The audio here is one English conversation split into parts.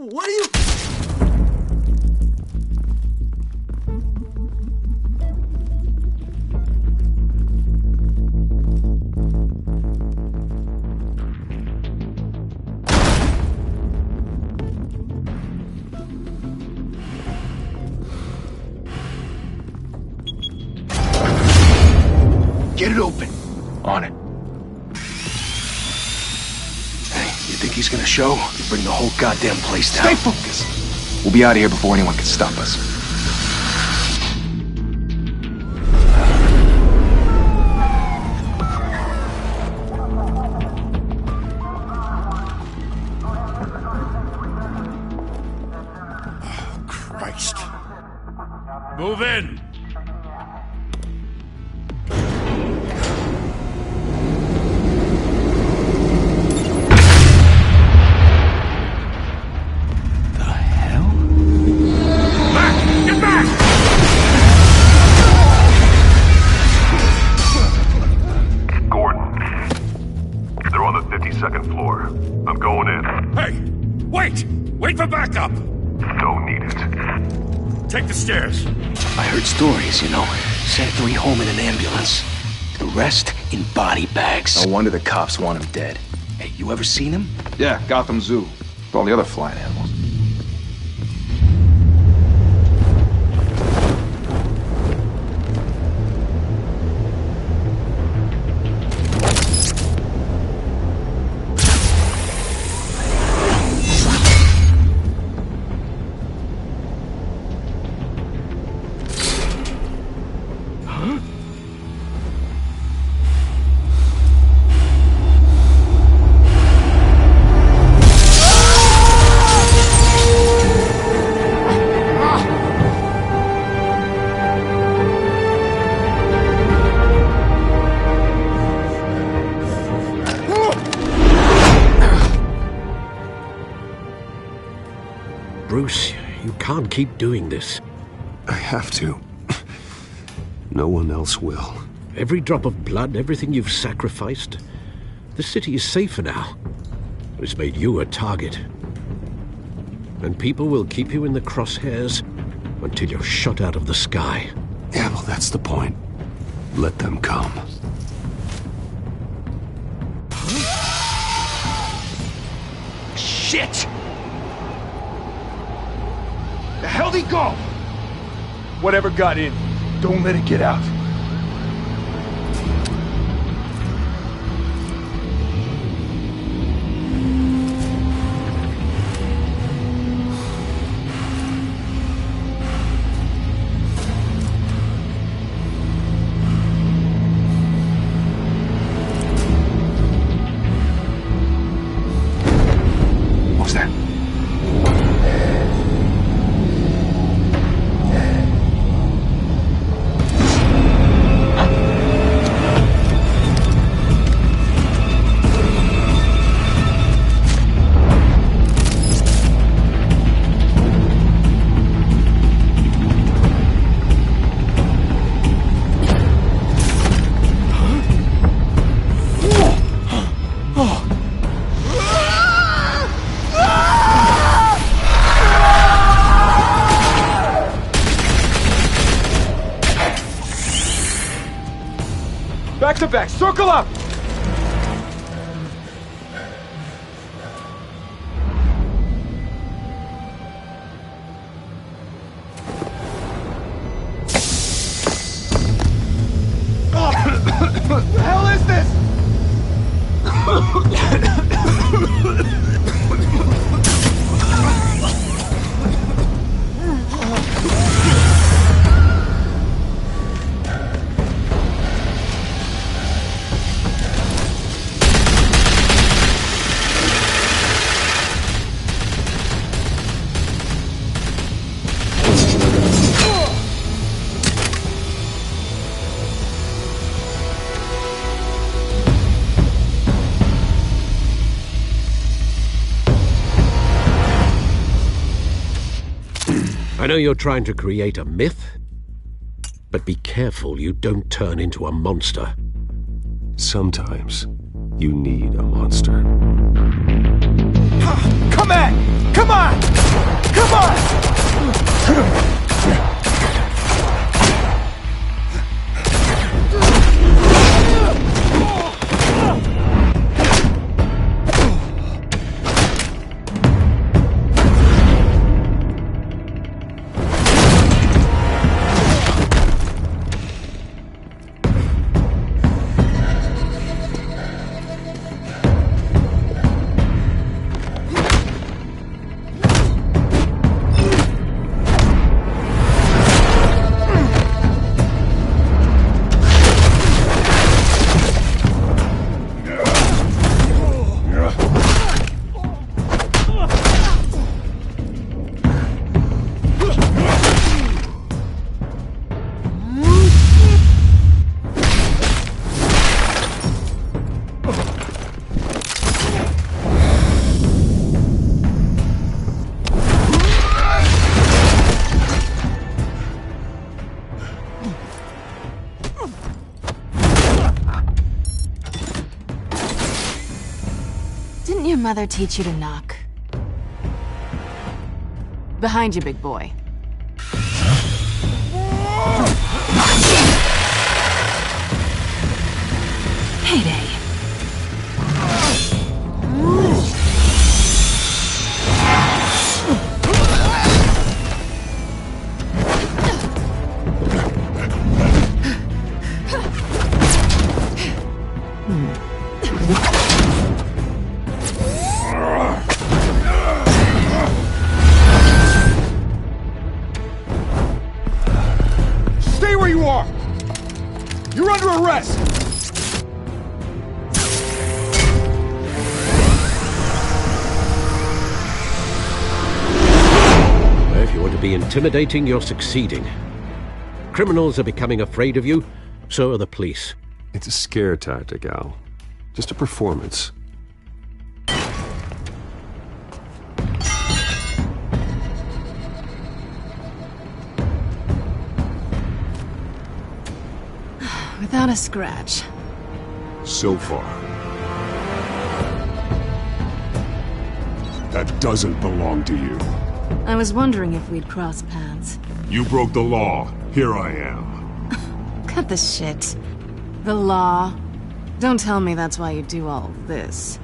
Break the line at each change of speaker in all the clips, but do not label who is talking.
What are you...
Get it open. On it. Hey, you think he's gonna show? Bring the whole goddamn place down.
Stay focused. We'll be out of here before anyone can stop us.
Oh, Christ.
Move in.
Second floor. I'm going in.
Hey! Wait! Wait for backup!
Don't need it.
Take the stairs.
I heard stories, you know. Sent 3 home in an ambulance. The rest in body bags.
No wonder the cops want him dead.
Hey, you ever seen him?
Yeah, Gotham Zoo. With all the other flying animals.
Bruce, you can't keep doing this.
I have to. No one else will.
Every drop of blood, everything you've sacrificed. The city is safer now. It's made you a target. And people will keep you in the crosshairs until you're shot out of the sky.
Yeah, well, that's the point. Let them come.
Shit! The hell'd he go?
Whatever got in, don't let it get out.
What's that?
Back to back, circle up! What the hell is this?
I know you're trying to create a myth, but be careful you don't turn into a monster.
Sometimes you need a monster.
Come on! Come on! Come on!
Didn't your mother teach you to knock? Behind you, big boy. Heyday.
Stay where you are! You're under arrest!
If you want to be intimidating, you're succeeding. Criminals are becoming afraid of you, so are the police.
It's a scare tactic, Al. Just a performance.
Without a scratch.
So far.
That doesn't belong to you.
I was wondering if we'd cross paths.
You broke the law. Here I am.
Cut the shit. The law. Don't tell me that's why you do all this.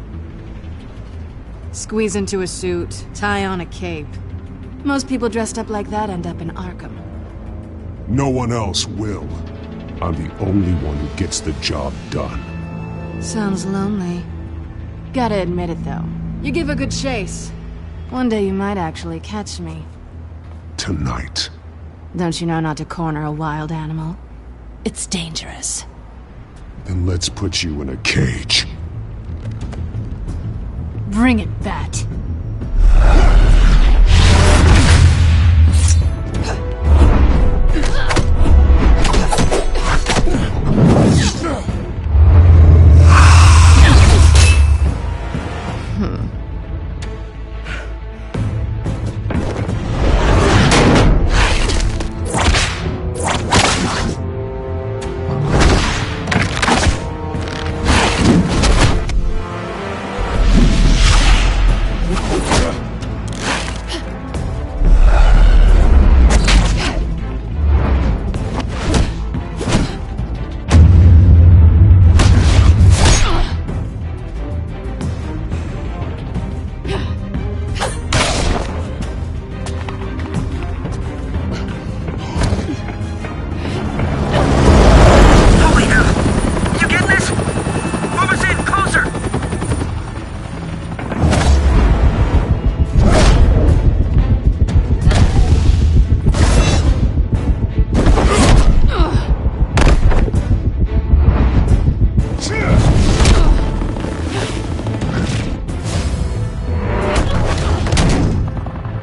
Squeeze into a suit, tie on a cape. Most people dressed up like that end up in Arkham.
No one else will. I'm the only one who gets the job done.
Sounds lonely. Gotta admit it, though. You give a good chase. One day you might actually catch me.
Tonight.
Don't you know not to corner a wild animal? It's dangerous.
Then let's put you in a cage.
Bring it, Bat.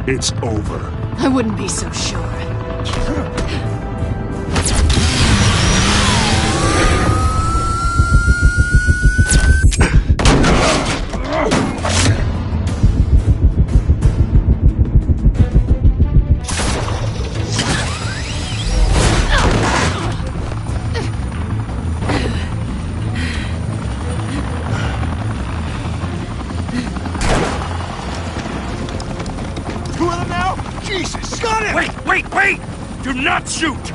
It's over.
I wouldn't be so sure.
Wait! Do not shoot!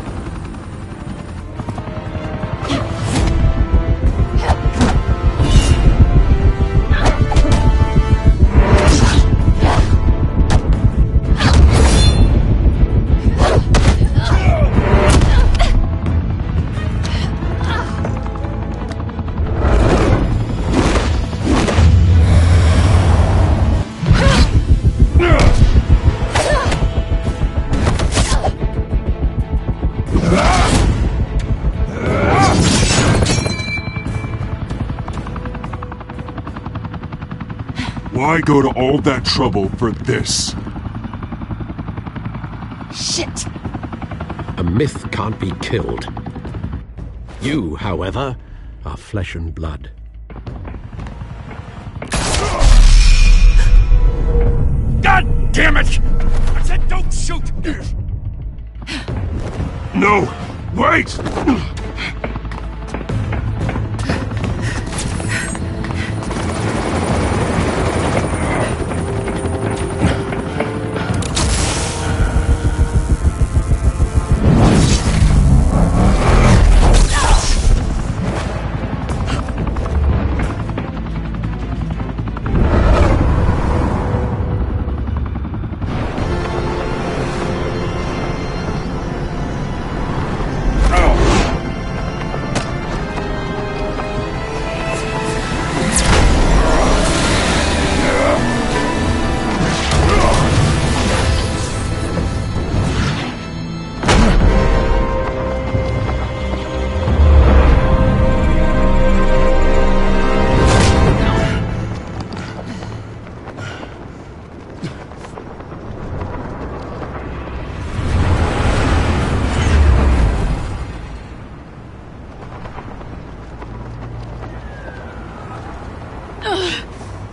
Why go to all that trouble for this?
Shit!
A myth can't be killed. You, however, are flesh and blood.
God damn it! I said don't shoot!
No! Wait!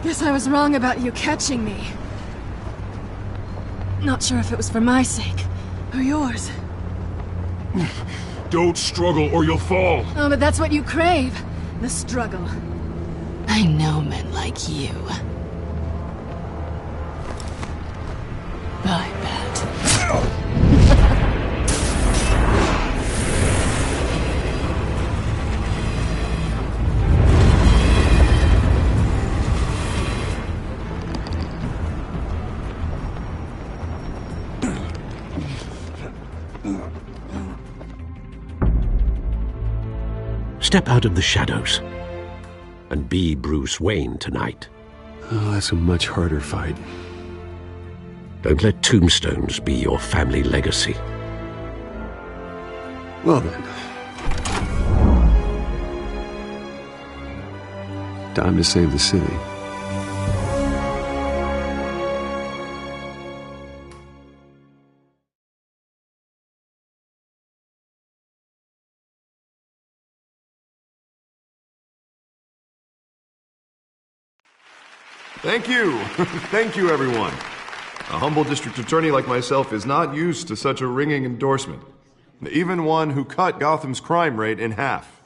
Guess I was wrong about you catching me. Not sure if it was for my sake, or yours.
Don't struggle or you'll fall.
Oh, but that's what you crave. The struggle. I know men like you. I bet.
Step out of the shadows and be Bruce Wayne tonight.
Oh, that's a much harder fight.
Don't let tombstones be your family legacy.
Well then. Time to save the city.
Thank you. Thank you, everyone. A humble district attorney like myself is not used to such a ringing endorsement. Even one who cut Gotham's crime rate in half.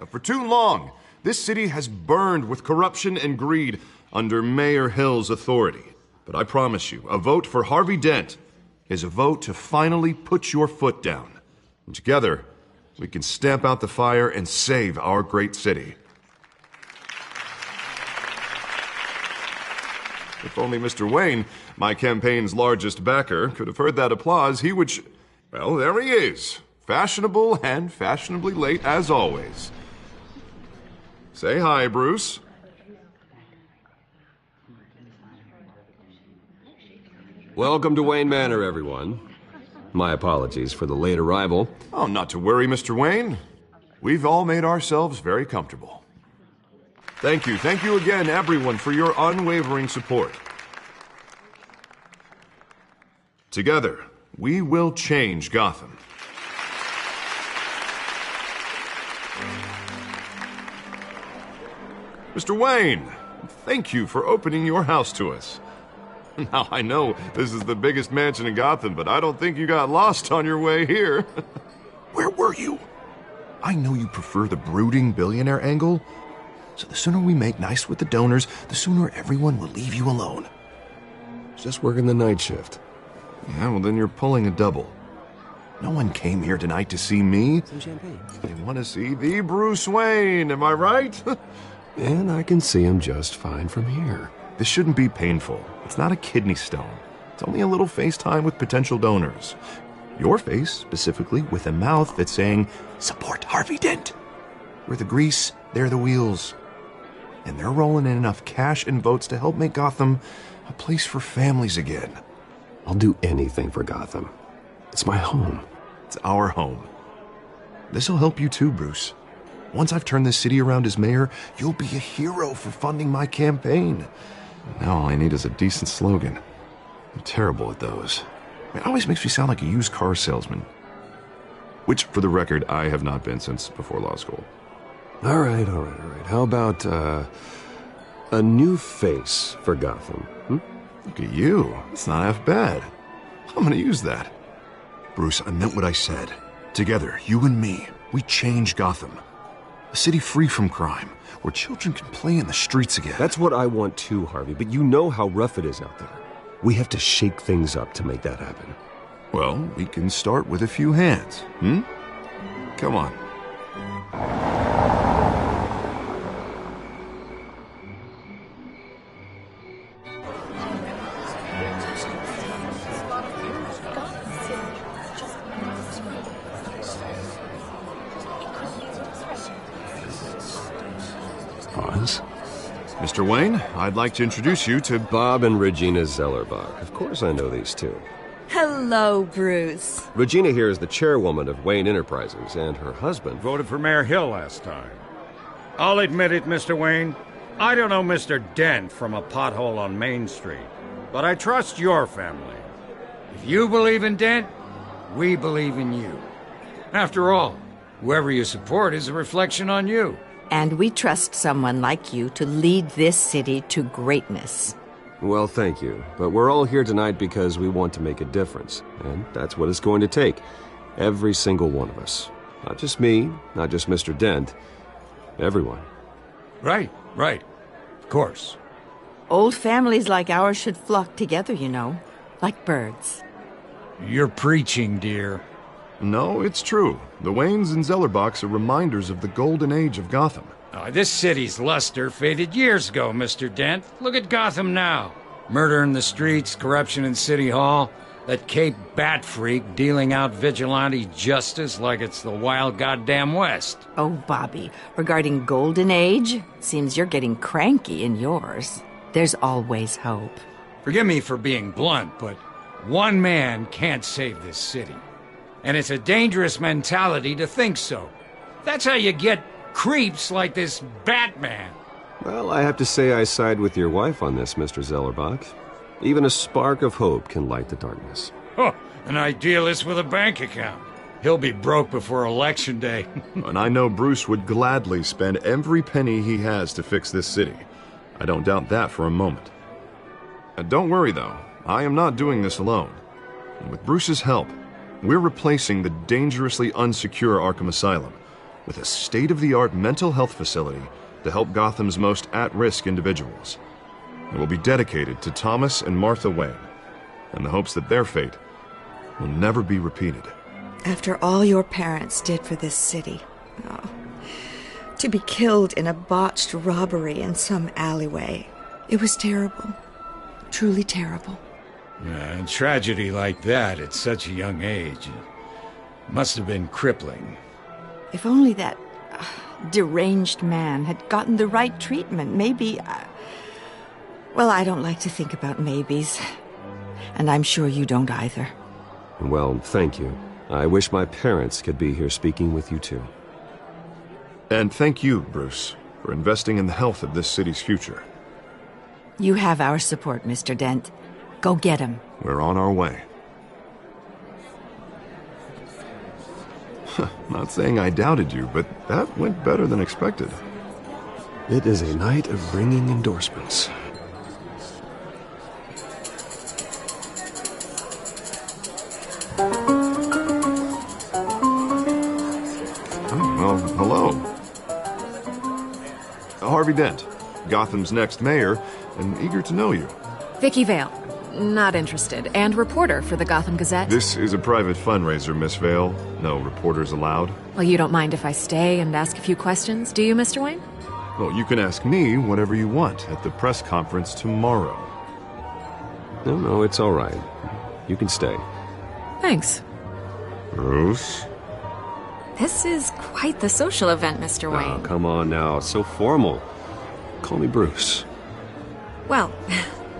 For too long, this city has burned with corruption and greed under Mayor Hill's authority. But I promise you, a vote for Harvey Dent is a vote to finally put your foot down. And together, we can stamp out the fire and save our great city. If only Mr. Wayne, my campaign's largest backer, could have heard that applause, he would well, there he is. Fashionable and fashionably late as always. Say hi, Bruce.
Welcome to Wayne Manor, everyone. My apologies for the late arrival.
Oh, not to worry, Mr. Wayne. We've all made ourselves very comfortable. Thank you again, everyone, for your unwavering support. Together, we will change Gotham. Mr. Wayne, thank you for opening your house to us. Now, I know this is the biggest mansion in Gotham, but I don't think you got lost on your way here. Where were you? I know you prefer the brooding billionaire angle, so the sooner we make nice with the donors, the sooner everyone will leave you alone.
Just working the night shift.
Yeah, well then you're pulling a double. No one came here tonight to see me.
Some champagne.
They want to see the Bruce Wayne, am I right?
And I can see him just fine from here.
This shouldn't be painful. It's not a kidney stone. It's only a little FaceTime with potential donors. Your face, specifically, with a mouth that's saying, support Harvey Dent. We're the grease, they're the wheels. And they're rolling in enough cash and votes to help make Gotham a place for families again.
I'll do anything for Gotham. It's my home.
It's our home. This'll help you too, Bruce. Once I've turned this city around as mayor, you'll be a hero for funding my campaign. Now all I need is a decent slogan. I'm terrible at those. It always makes me sound like a used car salesman. Which, for the record, I have not been since before law school.
All right. How about, a new face for Gotham?
Look at you. It's not half bad. I'm gonna use that. Bruce, I meant what I said. Together, you and me, we change Gotham. A city free from crime, where children can play in the streets again.
That's what I want too, Harvey, but you know how rough it is out there. We have to shake things up to make that happen.
Well, we can start with a few hands, Come on.
Pause.
Mr. Wayne, I'd like to introduce you to
Bob and Regina Zellerbach. Of course I know these two.
Hello, Bruce.
Regina here is the chairwoman of Wayne Enterprises, and her husband
Voted for Mayor Hill last time. I'll admit it, Mr. Wayne. I don't know Mr. Dent from a pothole on Main Street, but I trust your family. If you believe in Dent, we believe in you. After all, whoever you support is a reflection on you.
And we trust someone like you to lead this city to greatness.
Well, thank you. But we're all here tonight because we want to make a difference. And that's what it's going to take. Every single one of us. Not just me, not just Mr. Dent. Everyone.
Right. Of course.
Old families like ours should flock together, you know. Like birds.
You're preaching, dear.
No, it's true. The Waynes and Zellerbachs are reminders of the golden age of Gotham.
This city's luster faded years ago, Mr. Dent. Look at Gotham now. Murder in the streets, corruption in City Hall, that Cape Bat freak dealing out vigilante justice like it's the wild goddamn West.
Oh, Bobby, regarding Golden Age, seems you're getting cranky in yours. There's always hope.
Forgive me for being blunt, but one man can't save this city. And it's a dangerous mentality to think so. That's how you get creeps like this Batman.
Well, I have to say I side with your wife on this, Mr. Zellerbach. Even a spark of hope can light the darkness.
Oh, an idealist with a bank account. He'll be broke before Election Day.
And I know Bruce would gladly spend every penny he has to fix this city. I don't doubt that for a moment. Don't worry, though. I am not doing this alone. And with Bruce's help, we're replacing the dangerously unsecure Arkham Asylum with a state-of-the-art mental health facility to help Gotham's most at-risk individuals. It will be dedicated to Thomas and Martha Wayne, in the hopes that their fate will never be repeated.
After all your parents did for this city, to be killed in a botched robbery in some alleyway, it was terrible. Truly terrible.
A tragedy like that at such a young age must have been crippling.
If only that deranged man had gotten the right treatment, maybe... Well, I don't like to think about maybes. And I'm sure you don't either.
Well, thank you. I wish my parents could be here speaking with you too.
And thank you, Bruce, for investing in the health of this city's future.
You have our support, Mr. Dent. Go get him.
We're on our way. Not saying I doubted you, but that went better than expected.
It is a night of ringing endorsements.
Well, hello. Harvey Dent, Gotham's next mayor, and eager to know you.
Vicky Vale.
Not interested. And reporter for the Gotham Gazette.
This is a private fundraiser, Miss Vale. No reporters allowed.
Well, you don't mind if I stay and ask a few questions, do you, Mr. Wayne?
Well, you can ask me whatever you want at the press conference tomorrow.
No, it's all right. You can stay.
Thanks.
Bruce?
This is quite the social event, Mr. Wayne.
Oh, come on now. So formal. Call me Bruce.
Well,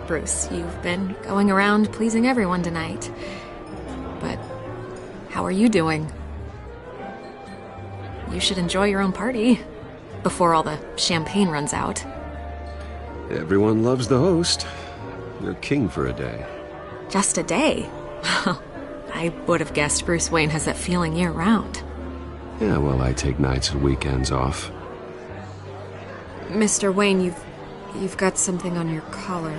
Bruce, you've been going around pleasing everyone tonight. But how are you doing? You should enjoy your own party before all the champagne runs out.
Everyone loves the host. You're king for a day.
Just a day? I would have guessed Bruce Wayne has that feeling year-round.
Yeah, well, I take nights and weekends off.
Mr. Wayne, you've got something on your collar.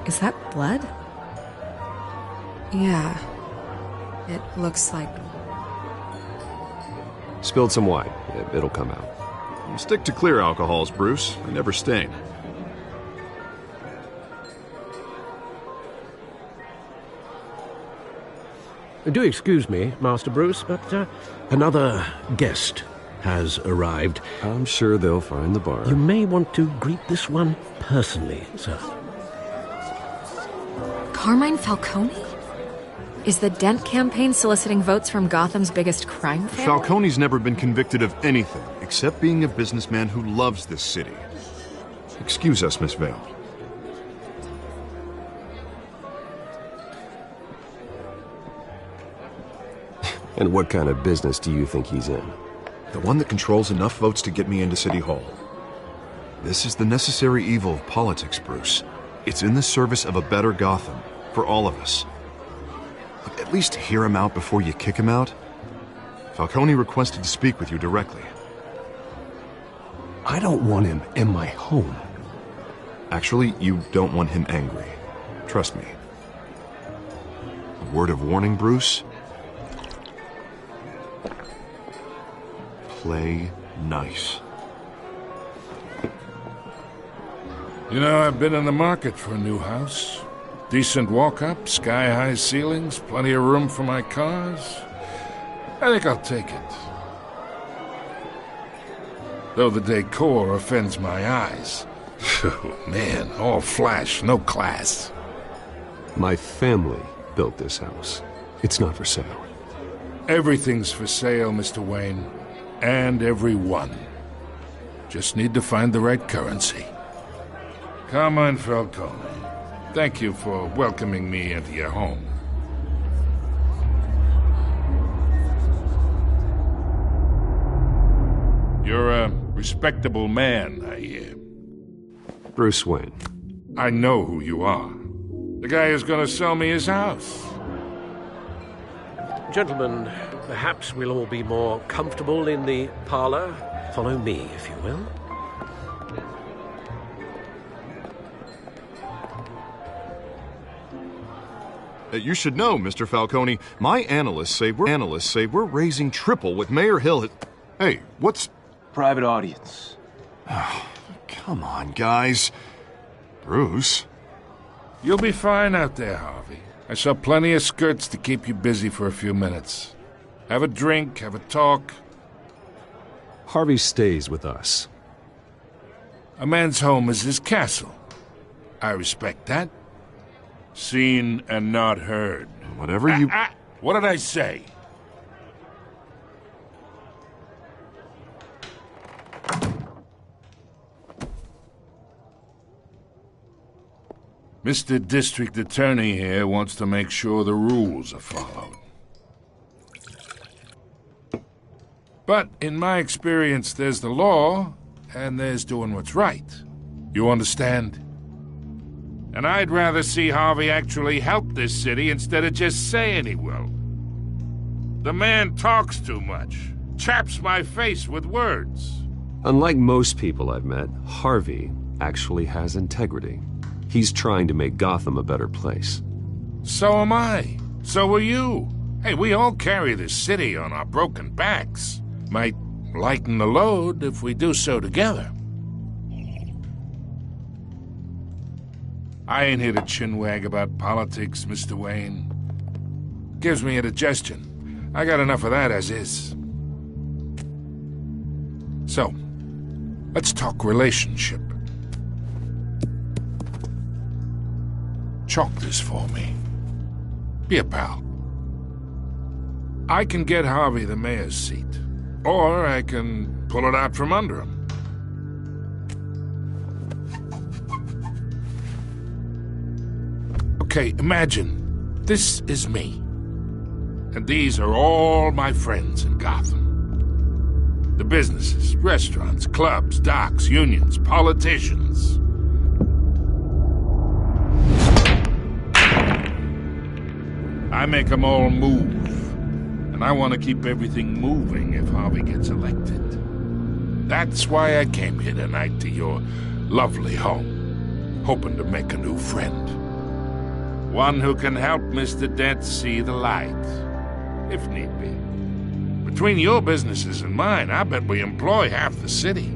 Is that blood? Yeah. It looks like...
Spilled some wine. It'll come out.
Stick to clear alcohols, Bruce. They never stain.
Do excuse me, Master Bruce, but another guest has arrived.
I'm sure they'll find the bar.
You may want to greet this one personally, sir.
Carmine Falcone? Is the Dent campaign soliciting votes from Gotham's biggest crime family?
Falcone's never been convicted of anything, except being a businessman who loves this city. Excuse us, Miss Vale.
And what kind of business do you think he's in?
The one that controls enough votes to get me into City Hall. This is the necessary evil of politics, Bruce. It's in the service of a better Gotham, for all of us. Look, at least hear him out before you kick him out. Falcone requested to speak with you directly.
I don't want him in my home.
Actually, you don't want him angry. Trust me. A word of warning, Bruce? Play nice.
You know, I've been in the market for a new house. Decent walk-up, sky-high ceilings, plenty of room for my cars. I think I'll take it. Though the decor offends my eyes. Oh, man, all flash, no class.
My family built this house. It's not for sale.
Everything's for sale, Mr. Wayne. And everyone. Just need to find the right currency. Carmine Falcone, thank you for welcoming me into your home. You're a respectable man, I hear.
Bruce Wayne.
I know who you are. The guy who's gonna sell me his house.
Gentlemen, perhaps we'll all be more comfortable in the parlor. Follow me, if you will.
You should know, Mr. Falcone, my analysts say we're raising triple with Mayor Hill. Hey, what's...
Private audience.
Oh, come on, guys. Bruce?
You'll be fine out there, Harvey. I saw plenty of skirts to keep you busy for a few minutes. Have a drink, have a talk.
Harvey stays with us.
A man's home is his castle. I respect that. Seen and not heard.
Whatever you...
What did I say? Mr. District Attorney here wants to make sure the rules are followed. But in my experience, there's the law, and there's doing what's right. You understand? And I'd rather see Harvey actually help this city instead of just saying he will. The man talks too much, chaps my face with words.
Unlike most people I've met, Harvey actually has integrity. He's trying to make Gotham a better place.
So am I. So are you. Hey, we all carry this city on our broken backs. Might lighten the load if we do so together. I ain't here to chinwag about politics, Mr. Wayne. Gives me indigestion. I got enough of that as is. So, let's talk relationship. Chalk this for me. Be a pal. I can get Harvey the mayor's seat, or I can pull it out from under him. Okay, imagine this is me, and these are all my friends in Gotham. The businesses, restaurants, clubs, docks, unions, politicians. I make them all move. And I want to keep everything moving if Harvey gets elected. That's why I came here tonight to your lovely home, hoping to make a new friend. One who can help Mr. Dent see the light, if need be. Between your businesses and mine, I bet we employ half the city.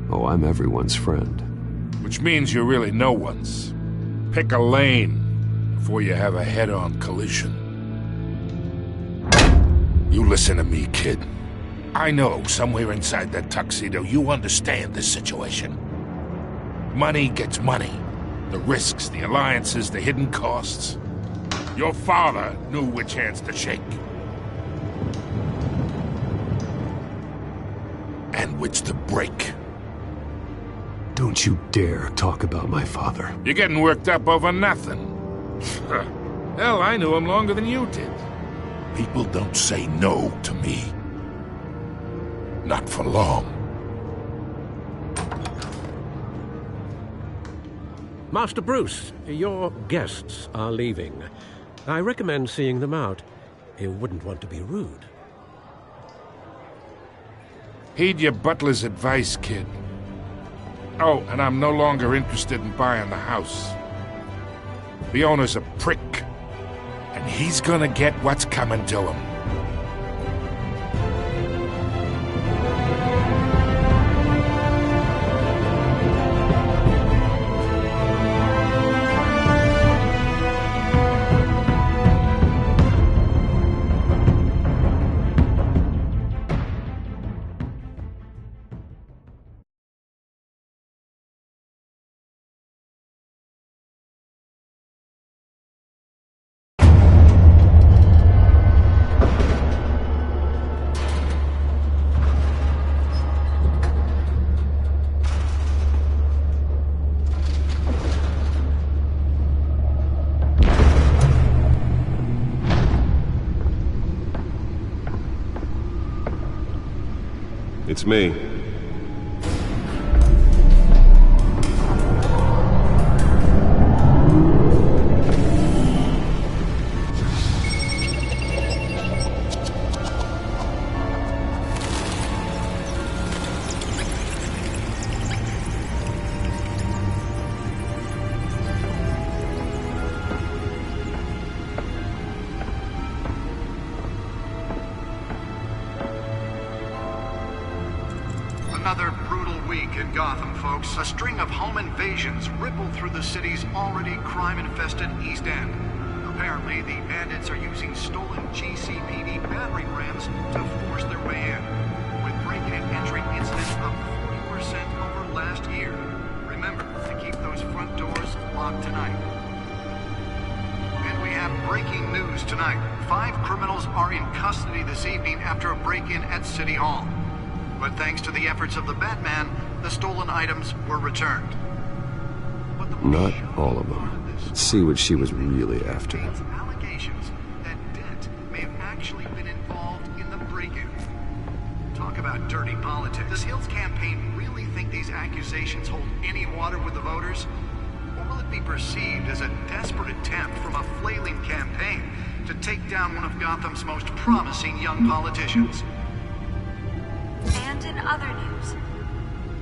Oh, I'm everyone's friend.
Which means you're really no one's. Pick a lane before you have a head-on collision. You listen to me, kid. I know somewhere inside that tuxedo you understand this situation. Money gets money. The risks, the alliances, the hidden costs. Your father knew which hands to shake. And which to break.
Don't you dare talk about my father.
You're getting worked up over nothing. Hell, I knew him longer than you did. People don't say no to me. Not for long.
Master Bruce, your guests are leaving. I recommend seeing them out. You wouldn't want to be rude.
Heed your butler's advice, kid. Oh, and I'm no longer interested in buying the house. The owner's a prick. And he's gonna get what's coming to him.
It's me.
Another brutal week in Gotham, folks. A string of home invasions rippled through the city's already crime-infested East End. Apparently, the bandits are using stolen GCPD battering rams to force their way in, with break-in and entry incidents up 40% over last year. Remember to keep those front doors locked tonight. And we have breaking news tonight. 5 criminals are in custody this evening after a break-in at City Hall. But thanks to the efforts of the Batman, the stolen items were returned.
Not all of them. Let's see what she was really after.
Allegations that Dent may have actually been involved in the break-in. Talk about dirty politics. Does Hill's campaign really think these accusations hold any water with the voters? Or will it be perceived as a desperate attempt from a flailing campaign to take down one of Gotham's most promising young politicians?
And in other news,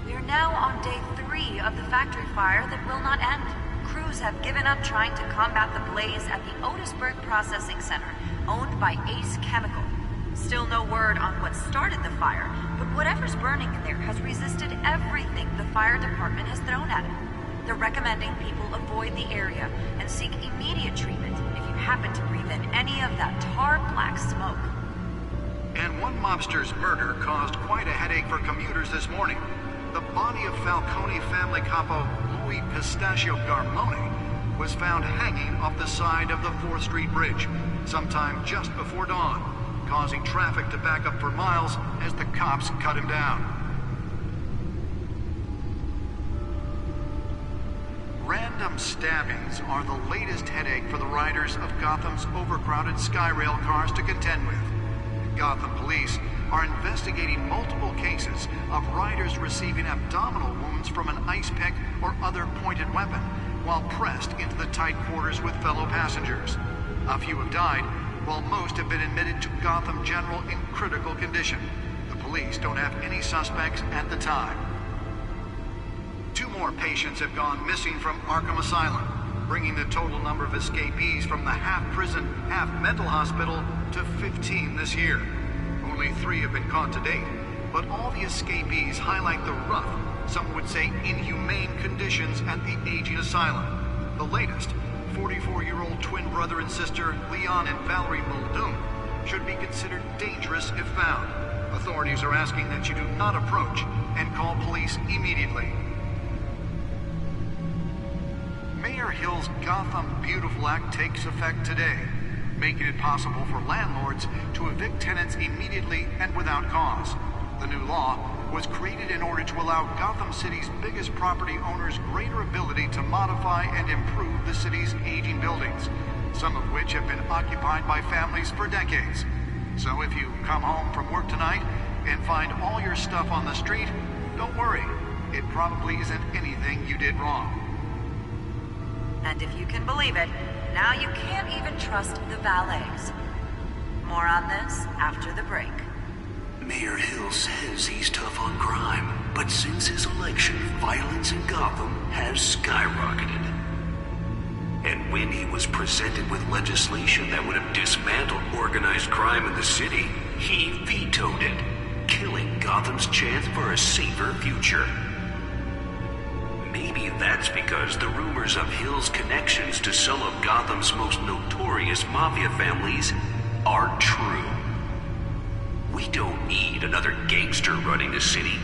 we are now on day 3 of the factory fire that will not end. Crews have given up trying to combat the blaze at the Otisburg Processing Center, owned by Ace Chemical. Still no word on what started the fire, but whatever's burning in there has resisted everything the fire department has thrown at it. They're recommending people avoid the area and seek immediate treatment if you happen to breathe in any of that tar black smoke.
And one mobster's murder caused quite a headache for commuters this morning. The body of Falcone family capo Louis Pistachio Garmone was found hanging off the side of the 4th Street Bridge sometime just before dawn, causing traffic to back up for miles as the cops cut him down. Random stabbings are the latest headache for the riders of Gotham's overcrowded Skyrail cars to contend with. Gotham police are investigating multiple cases of riders receiving abdominal wounds from an ice pick or other pointed weapon while pressed into the tight quarters with fellow passengers. A few have died, while most have been admitted to Gotham General in critical condition. The police don't have any suspects at the time. 2 more patients have gone missing from Arkham Asylum, bringing the total number of escapees from the half-prison, half-mental hospital to 15 this year. Only 3 have been caught to date, but all the escapees highlight the rough, some would say inhumane conditions at the aging asylum. The latest, 44-year-old twin brother and sister Leon and Valerie Muldoon, should be considered dangerous if found. Authorities are asking that you do not approach and call police immediately. Mayor Hill's Gotham Beautiful Act takes effect today, making it possible for landlords to evict tenants immediately and without cause. The new law was created in order to allow Gotham City's biggest property owners greater ability to modify and improve the city's aging buildings, some of which have been occupied by families for decades. So if you come home from work tonight and find all your stuff on the street, don't worry. It probably isn't anything you did wrong.
And if you can believe it, now you can't even trust the valets. More on this after the break.
Mayor Hill says he's tough on crime, but since his election, violence in Gotham has skyrocketed. And when he was presented with legislation that would have dismantled organized crime in the city, he vetoed it, killing Gotham's chance for a safer future. Maybe that's because the rumors of Hill's connections to some of Gotham's most notorious mafia families are true. We don't need another gangster running the city.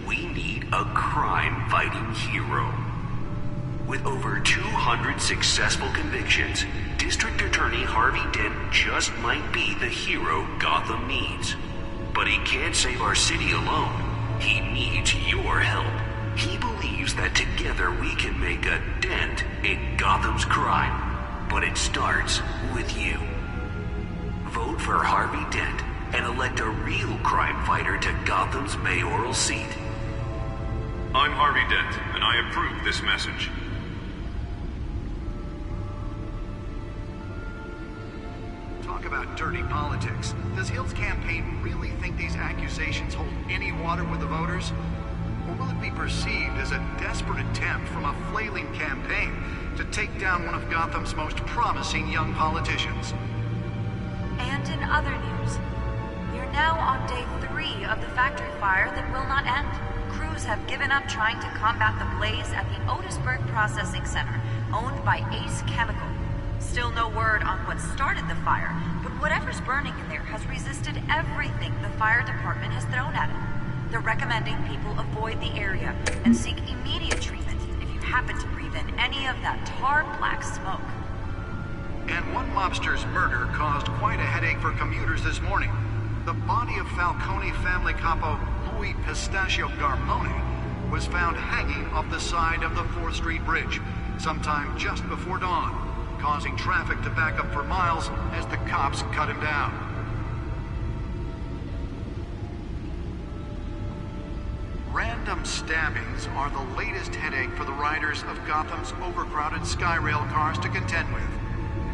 We need a crime-fighting hero. With over 200 successful convictions, District Attorney Harvey Dent just might be the hero Gotham needs. But he can't save our city alone. He needs your help. He believes that together we can make a dent in Gotham's crime. But it starts with you. Vote for Harvey Dent and elect a real crime fighter to Gotham's mayoral seat.
I'm Harvey Dent, and I approve this message.
Talk about dirty politics. Does Hill's campaign really think these accusations hold any water with the voters? Or will it be perceived as a desperate attempt from a flailing campaign to take down one of Gotham's most promising young politicians?
And in other news, we're now on day 3 of the factory fire that will not end. Crews have given up trying to combat the blaze at the Otisburg Processing Center, owned by Ace Chemical. Still no word on what started the fire, but whatever's burning in there has resisted everything the fire department has thrown at it. They're recommending people avoid the area and seek immediate treatment if you happen to breathe in any of that tar black smoke.
And one mobster's murder caused quite a headache for commuters this morning. The body of Falcone family capo Louis Pistachio Garmone was found hanging off the side of the 4th Street Bridge sometime just before dawn, causing traffic to back up for miles as the cops cut him down. Random stabbings are the latest headache for the riders of Gotham's overcrowded Skyrail cars to contend with.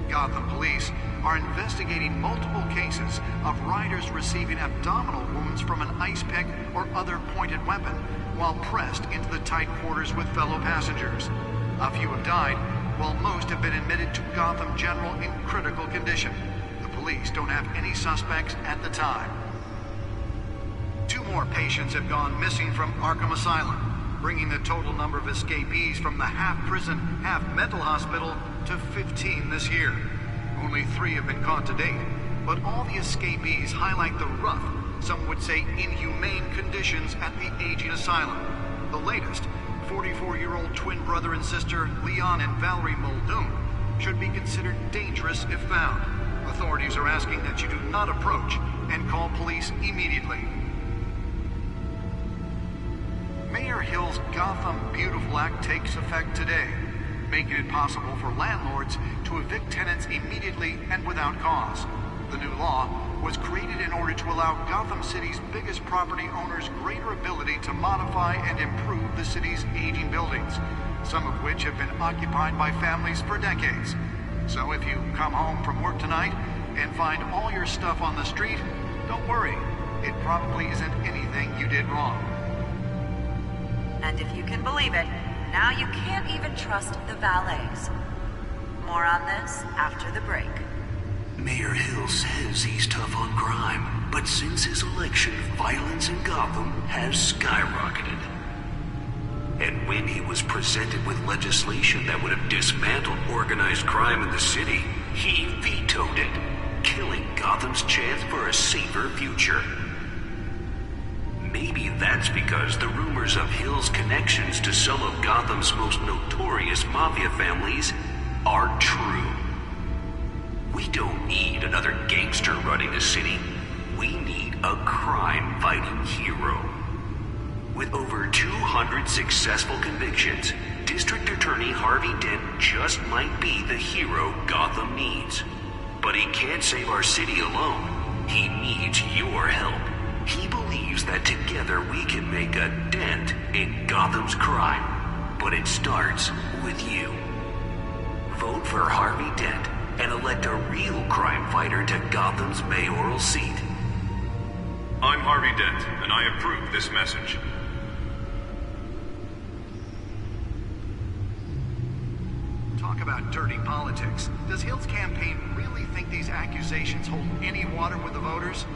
Gotham police are investigating multiple cases of riders receiving abdominal wounds from an ice pick or other pointed weapon while pressed into the tight quarters with fellow passengers. A few have died, while most have been admitted to Gotham General in critical condition. The police don't have any suspects at the time. 2 more patients have gone missing from Arkham Asylum, bringing the total number of escapees from the half-prison, half-mental hospital to 15 this year. Only 3 have been caught to date, but all the escapees highlight the rough, some would say inhumane conditions at the aging asylum. The latest, 44-year-old twin brother and sister Leon and Valerie Muldoon, should be considered dangerous if found. Authorities are asking that you do not approach and call police immediately. Mayor Hill's Gotham Beautiful Act takes effect today, making it possible for landlords to evict tenants immediately and without cause. The new law was created in order to allow Gotham City's biggest property owners greater ability to modify and improve the city's aging buildings, some of which have been occupied by families for decades. So if you come home from work tonight and find all your stuff on the street, don't worry. It probably isn't anything you did wrong.
And if you can believe it, now you can't even trust the valets. More on this after the break.
Mayor Hill says he's tough on crime, but since his election, violence in Gotham has skyrocketed. And when he was presented with legislation that would have dismantled organized crime in the city, he vetoed it, killing Gotham's chance for a safer future. Maybe that's because the rumors of Hill's connections to some of Gotham's most notorious mafia families are true. We don't need another gangster running the city. We need a crime-fighting hero. With over 200 successful convictions, District Attorney Harvey Dent just might be the hero Gotham needs. But he can't save our city alone. He needs your help. He believes that together we can make a dent in Gotham's crime. But it starts with you. Vote for Harvey Dent and elect a real crime fighter to Gotham's mayoral seat.
I'm Harvey Dent, and I approve this message.
Talk about dirty politics. Does Hill's campaign really think these accusations hold any water with the voters?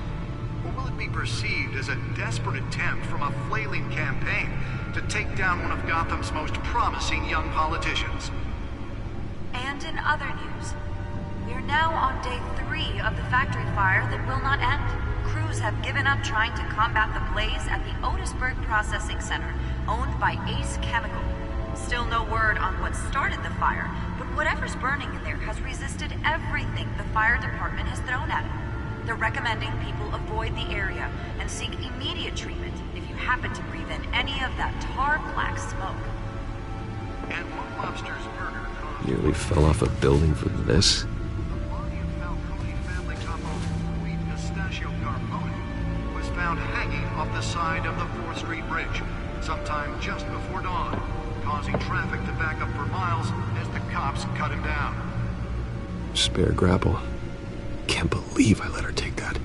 Or will it be perceived as a desperate attempt from a flailing campaign to take down one of Gotham's most promising young politicians?
And in other news, we're now on day 3 of the factory fire that will not end. Crews have given up trying to combat the blaze at the Otisburg Processing Center, owned by Ace Chemical. Still no word on what started the fire, but whatever's burning in there has resisted everything the fire department has thrown at it. They're recommending people avoid the area and seek immediate treatment if you happen to breathe in any of that tar black smoke.
And one lobster's burger
Nearly fell off a building for this?
was found hanging off the side of the 4th Street Bridge sometime just before dawn, causing traffic to back up for miles as the cops cut him down.
Spare grapple. Can't believe I let her take that.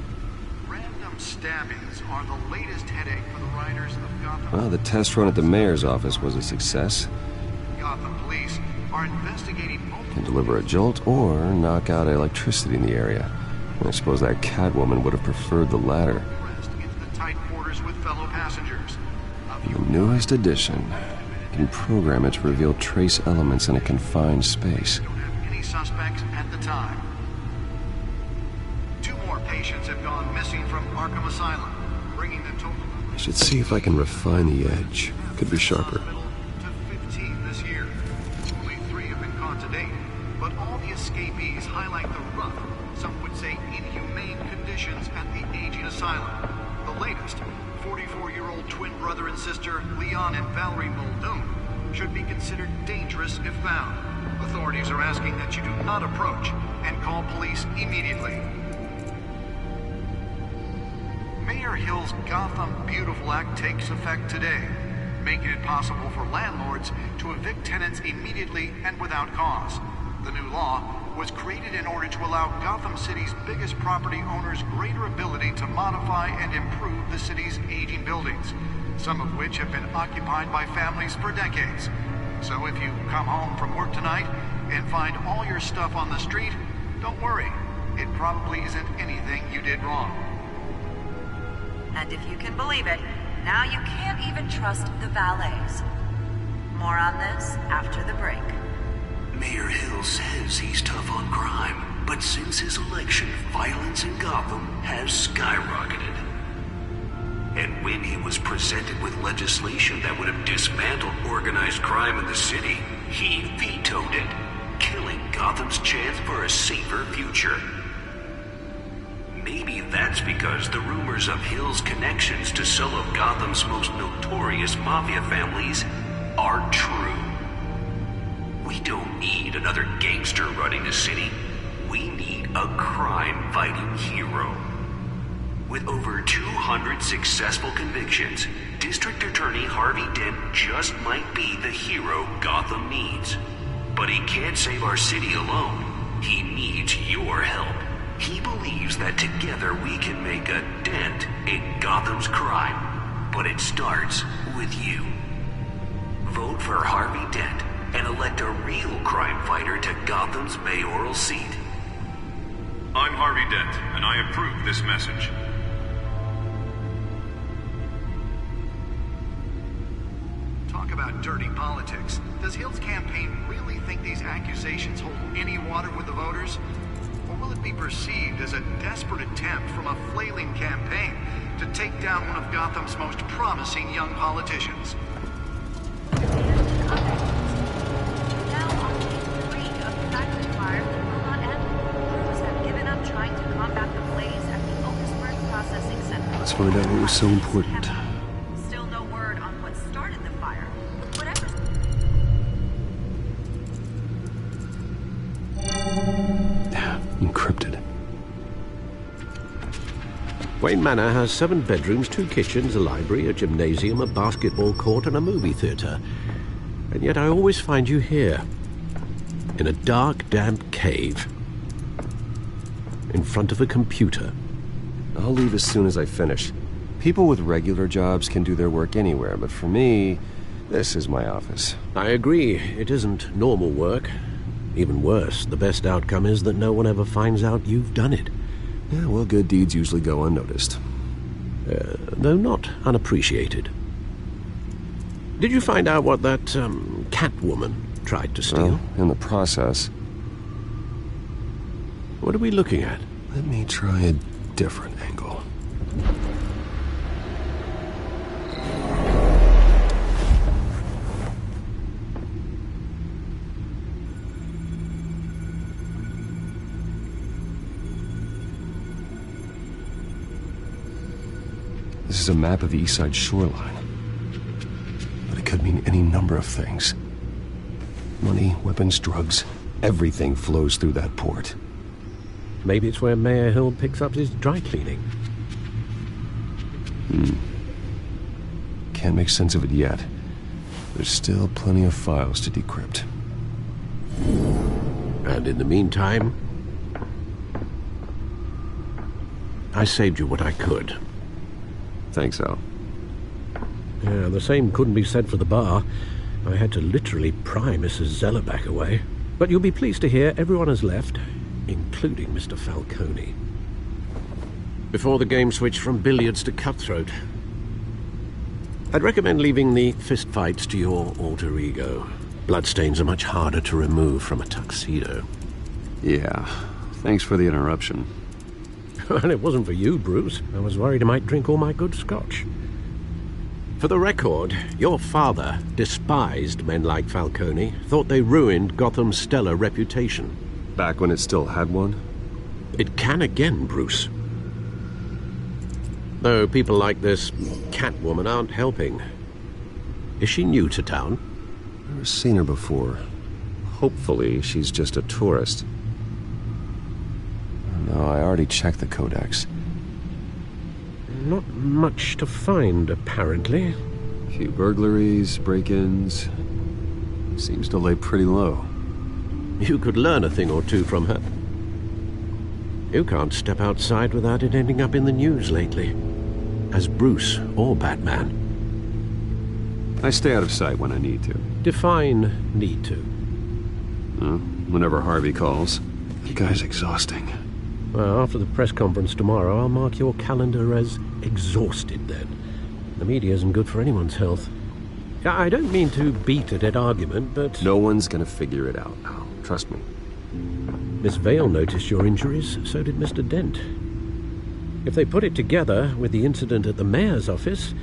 Random stabbings are the latest headache for the riders of Gotham.
Well, the test run at the mayor's office was a success.
Gotham police are investigating multiple...
Can deliver a jolt or knock out electricity in the area. I suppose that Catwoman would have preferred the latter.
...into the tight quarters with fellow passengers.
The newest addition can program it to reveal trace elements in a confined space.
Don't have any suspects at the time. 2 more patients have gone missing from Arkham Asylum, bringing the total...
I should see if I can refine the edge. Could be sharper.
...to 15 this year. Only 3 have been caught to date, but all the escapees highlight the rough, some would say inhumane conditions at the aging asylum. The latest, 44-year-old twin brother and sister Leon and Valerie Muldoon, should be considered dangerous if found. Authorities are asking that you do not approach and call police immediately. Mayor Hill's Gotham Beautiful Act takes effect today, making it possible for landlords to evict tenants immediately and without cause. The new law was created in order to allow Gotham City's biggest property owners greater ability to modify and improve the city's aging buildings, some of which have been occupied by families for decades. So if you come home from work tonight and find all your stuff on the street, don't worry. It probably isn't anything you did wrong.
And if you can believe it, now you can't even trust the valets. More on this after the break.
Mayor Hill says he's tough on crime, but since his election, violence in Gotham has skyrocketed. And when he was presented with legislation that would have dismantled organized crime in the city, he vetoed it, killing Gotham's chance for a safer future. Maybe that's because the rumors of Hill's connections to some of Gotham's most notorious mafia families are true. We don't need another gangster running the city. We need a crime-fighting hero. With over 200 successful convictions, District Attorney Harvey Dent just might be the hero Gotham needs. But he can't save our city alone. He needs your help. He believes that together we can make a dent in Gotham's crime. But it starts with you. Vote for Harvey Dent and elect a real crime fighter to Gotham's mayoral seat.
I'm Harvey Dent, and I approve this message.
Talk about dirty politics. Does Hill's campaign really think these accusations hold any water with the voters? Or will it be perceived as a desperate attempt from a flailing campaign to take down one of Gotham's most promising young politicians?
Now on day 3 of the factory fire that will not end, crews have given up trying to combat the blaze at the Otisburg Processing Center.
Let's find out what was so important.
Still no word on what started the fire, but whatever.
Encrypted.
Wayne Manor has 7 bedrooms, 2 kitchens, a library, a gymnasium, a basketball court, and a movie theatre. And yet I always find you here, in a dark, damp cave, in front of a computer.
I'll leave as soon as I finish. People with regular jobs can do their work anywhere, but for me, this is my office.
I agree. It isn't normal work. Even worse, the best outcome is that no one ever finds out you've done it.
Yeah, well, good deeds usually go unnoticed.
Though not unappreciated. Did you find out what that, Catwoman tried to steal?
Well, in the process.
What are we looking at?
Let me try a different angle. This is a map of the East Side shoreline. But it could mean any number of things. Money, weapons, drugs, everything flows through that port.
Maybe it's where Mayor Hill picks up his dry cleaning.
Can't make sense of it yet. There's still plenty of files to decrypt.
And in the meantime, I saved you what I could.
Thanks, Al.
Yeah, the same couldn't be said for the bar. I had to literally pry Mrs. Zellerback away. But you'll be pleased to hear everyone has left, including Mr. Falcone. Before the game switched from billiards to cutthroat. I'd recommend leaving the fistfights to your alter ego. Bloodstains are much harder to remove from a tuxedo.
Yeah, thanks for the interruption.
And it wasn't for you, Bruce. I was worried I might drink all my good scotch. For the record, your father despised men like Falcone, thought they ruined Gotham's stellar reputation.
Back when it still had one?
It can again, Bruce. Though people like this Catwoman aren't helping. Is she new to town?
Never seen her before. Hopefully she's just a tourist. No, I already checked the codex.
Not much to find, apparently.
A few burglaries, break-ins. Seems to lay pretty low.
You could learn a thing or two from her. You can't step outside without it ending up in the news lately. As Bruce or Batman.
I stay out of sight when I need to.
Define need to.
Whenever Harvey calls. That guy's exhausting.
Well, after the press conference tomorrow, I'll mark your calendar as exhausted then. The media isn't good for anyone's health. I don't mean to beat a dead argument, but...
No one's gonna figure it out now. Trust me.
Miss Vale noticed your injuries, so did Mr. Dent. If they put it together with the incident at the mayor's office,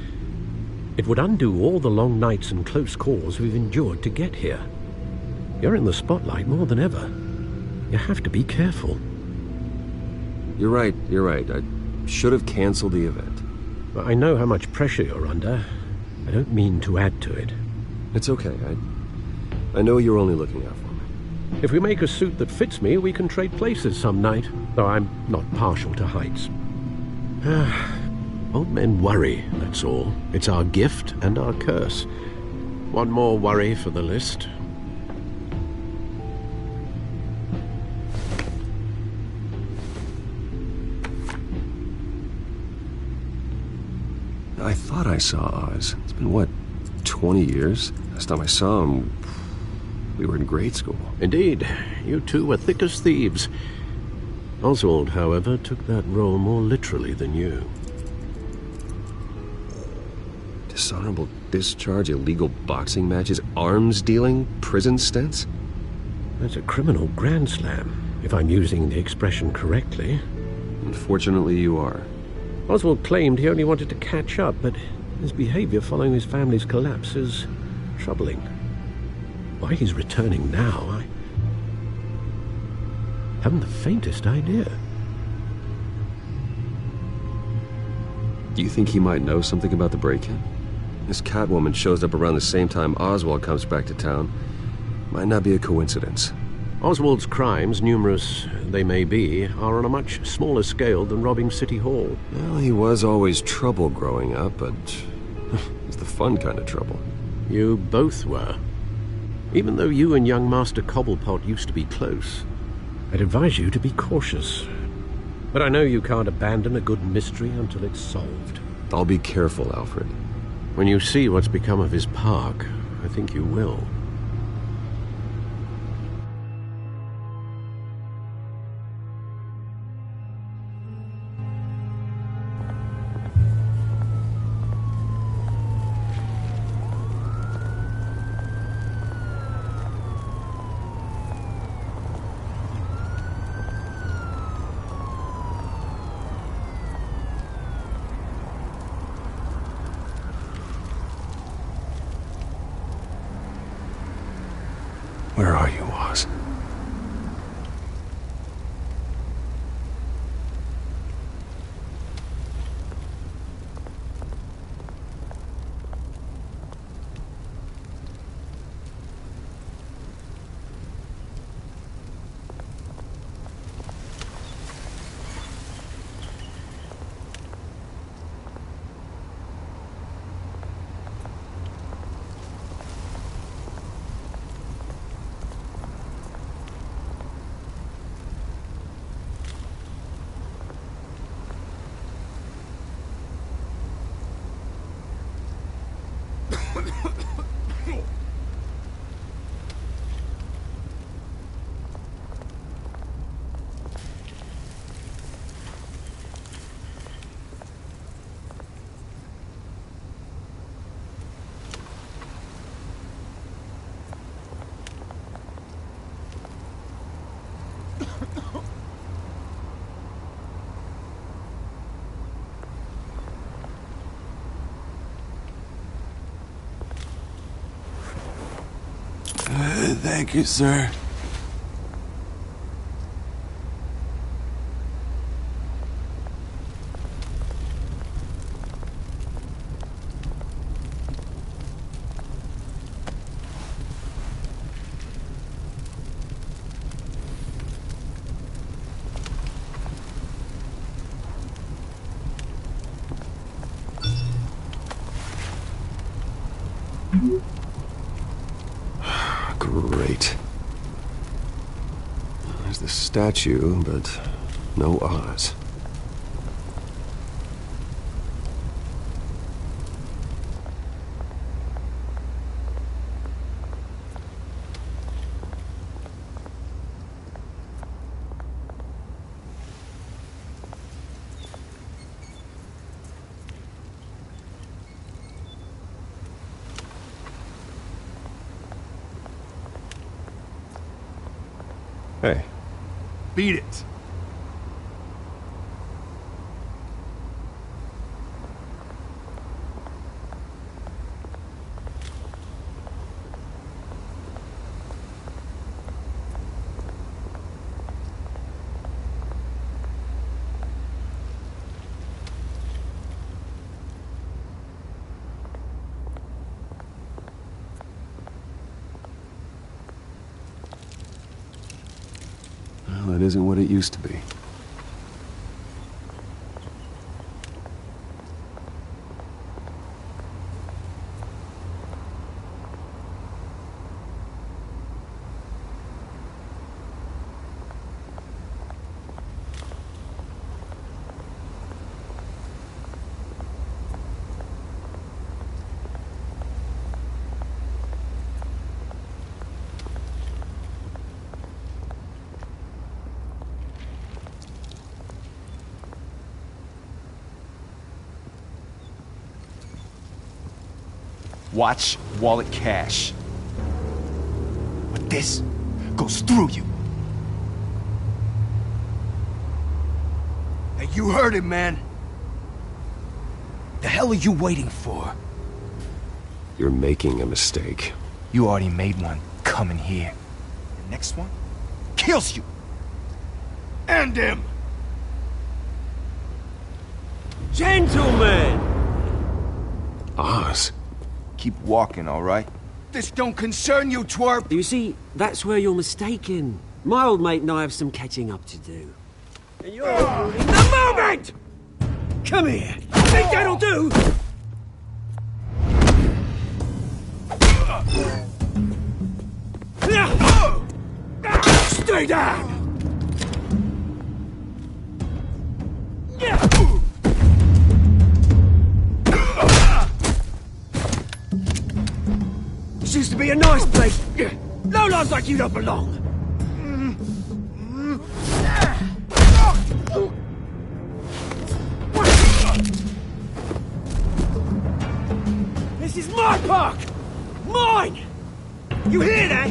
it would undo all the long nights and close calls we've endured to get here. You're in the spotlight more than ever. You have to be careful.
You're right. I should have canceled the event.
I know how much pressure you're under. I don't mean to add to it.
It's okay. I know you're only looking out for me.
If we make a suit that fits me, we can trade places some night, though I'm not partial to heights. Old men worry, that's all. It's our gift and our curse. One more worry for the list.
I thought I saw Oz. It's been, what, 20 years? Last time I saw him, we were in grade school.
Indeed. You two were thick as thieves. Oswald, however, took that role more literally than you.
Dishonorable discharge, illegal boxing matches, arms dealing, prison stints?
That's a criminal grand slam, if I'm using the expression correctly.
Unfortunately, you are.
Oswald claimed he only wanted to catch up, but his behavior following his family's collapse is troubling. Why he's returning now, I haven't the faintest idea.
Do you think he might know something about the break-in? This Catwoman shows up around the same time Oswald comes back to town. Might not be a coincidence.
Oswald's crimes, numerous they may be, are on a much smaller scale than robbing City Hall.
Well, he was always trouble growing up, but it's the fun kind of trouble.
You both were. Even though you and young Master Cobblepot used to be close, I'd advise you to be cautious. But I know you can't abandon a good mystery until it's solved.
I'll be careful, Alfred.
When you see what's become of his park, I think you will.
Where are you, Oz?
Thank you, sir.
Great. There's the statue, but no Oz. Hey.
Beat it.
Well, it isn't what it used to be.
Watch wallet cash. But this goes through you. Hey, you heard it, man. The hell are you waiting for?
You're making a mistake.
You already made one coming here. The next one kills you. And him.
Gentlemen!
Oz.
Keep walking, all right? This don't concern you, twerp!
You see, that's where you're mistaken. My old mate and I have some catching up to do. And you're ruining the moment! Come here! Think that'll do? Stay down! This used to be a nice place. Lowlifes like you don't belong. This is my park! Mine! You hear that?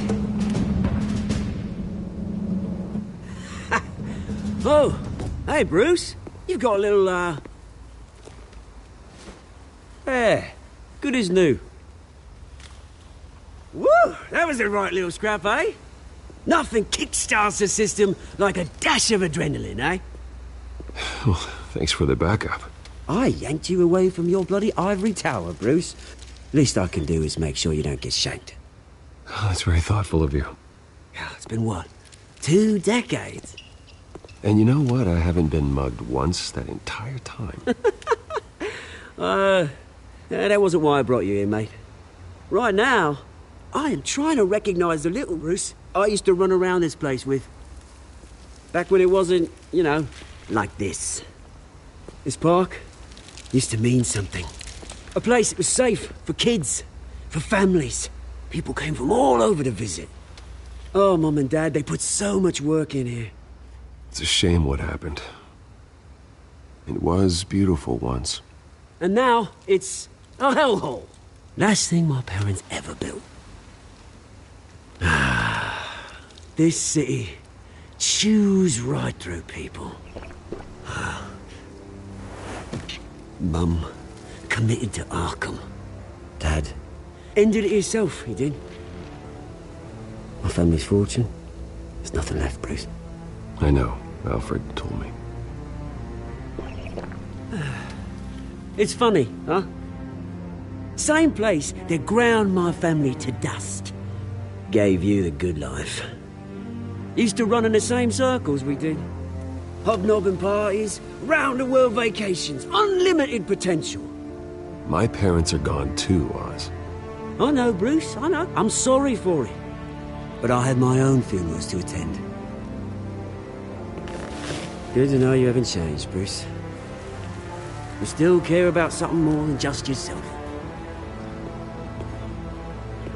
Oh, hey, Bruce. You've got a little, There. Good as new. Woo! That was a right little scrap, eh? Nothing kickstarts the system like a dash of adrenaline, eh?
Well, thanks for the backup.
I yanked you away from your bloody ivory tower, Bruce. Least I can do is make sure you don't get shanked.
Oh, that's very thoughtful of you.
It's been what? 2 decades?
And you know what? I haven't been mugged once that entire time.
That wasn't why I brought you here, mate. Right now, I am trying to recognize the little Bruce I used to run around this place with. Back when it wasn't, you know, like this. This park used to mean something. A place that was safe for kids, for families. People came from all over to visit. Oh, Mum and Dad, they put so much work in here.
It's a shame what happened. It was beautiful once.
And now, it's a hellhole. Last thing my parents ever built. This city chews right through people. Mum committed to Arkham. Dad ended it himself, he did. My family's fortune, there's nothing left, Bruce.
I know. Alfred told me.
It's funny, huh? Same place that ground my family to dust. Gave you the good life. Used to run in the same circles we did. Hobnobbing parties, round-the-world vacations, unlimited potential.
My parents are gone too, Oz.
I know, Bruce, I know. I'm sorry for it. But I had my own funerals to attend. Good to know you haven't changed, Bruce. You still care about something more than just yourself.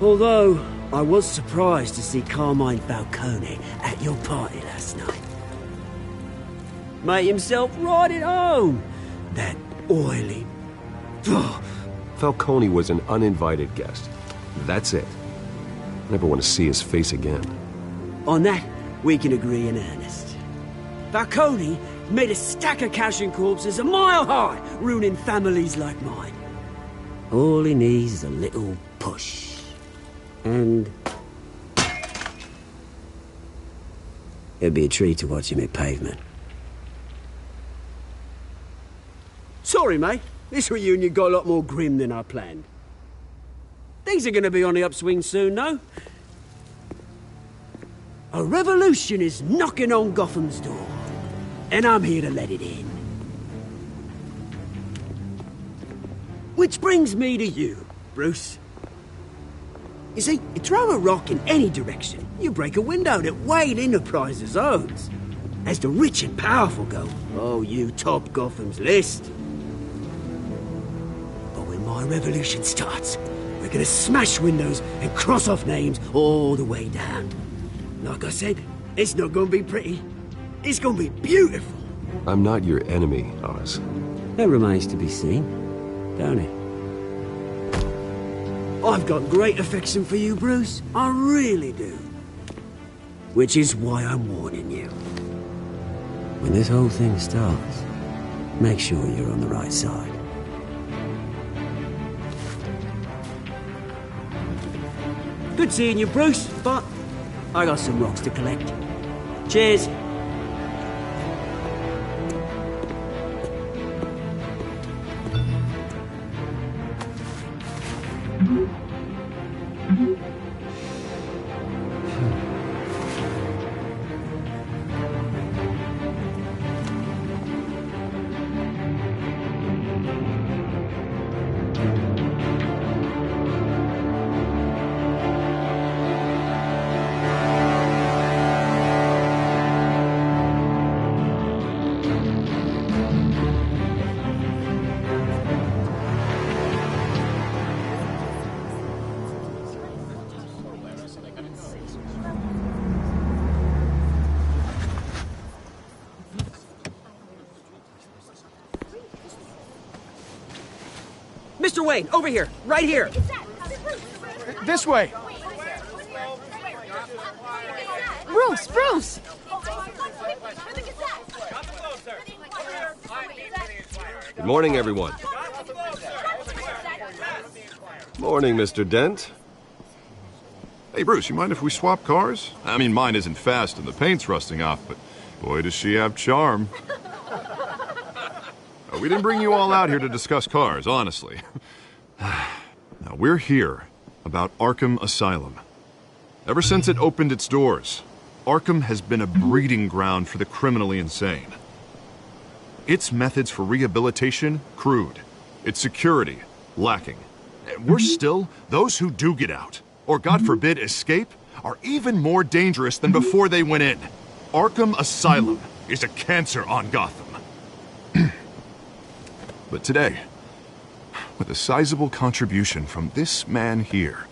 Although, I was surprised to see Carmine Falcone at your party last night. Made himself right at home. That oily...
Falcone was an uninvited guest. That's it. Never want to see his face again.
On that, we can agree in earnest. Falcone made a stack of cash and corpses a mile high, ruining families like mine. All he needs is a little push. And it'd be a treat to watch him hit pavement. Sorry, mate. This reunion got a lot more grim than I planned. Things are going to be on the upswing soon, though. A revolution is knocking on Gotham's door, and I'm here to let it in. Which brings me to you, Bruce. You see, you throw a rock in any direction, you break a window that Wayne Enterprises owns. As the rich and powerful go, oh, you top Gotham's list. But when my revolution starts, we're gonna smash windows and cross off names all the way down. Like I said, it's not gonna be pretty. It's gonna be beautiful.
I'm not your enemy, Oz.
That remains to be seen, don't it? I've got great affection for you, Bruce. I really do. Which is why I'm warning you. When this whole thing starts, make sure you're on the right side. Good seeing you, Bruce, but I got some rocks to collect. Cheers. Mr. Wayne, over here, right here.
This way.
Bruce, Bruce!
Good morning, everyone. Morning, Mr. Dent.
Hey, Bruce, you mind if we swap cars? I mean, mine isn't fast and the paint's rusting off, but boy, does she have charm. We didn't bring you all out here to discuss cars, honestly. Now, we're here about Arkham Asylum. Ever since it opened its doors, Arkham has been a breeding ground for the criminally insane. Its methods for rehabilitation, crude. Its security, lacking. And worse still, those who do get out, or God forbid, escape, are even more dangerous than before they went in. Arkham Asylum is a cancer on Gotham. But today, with a sizable contribution from this man here,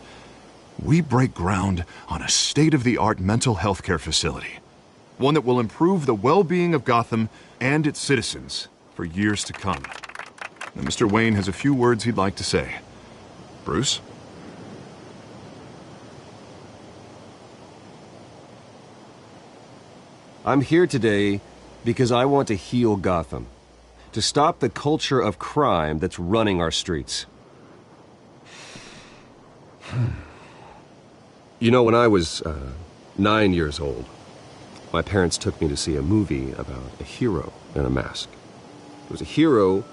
we break ground on a state-of-the-art mental health care facility. One that will improve the well-being of Gotham and its citizens for years to come. Now, Mr. Wayne has a few words he'd like to say. Bruce?
I'm here today because I want to heal Gotham. To stop the culture of crime that's running our streets. You know, when I was 9 years old, my parents took me to see a movie about a hero in a mask. It was a hero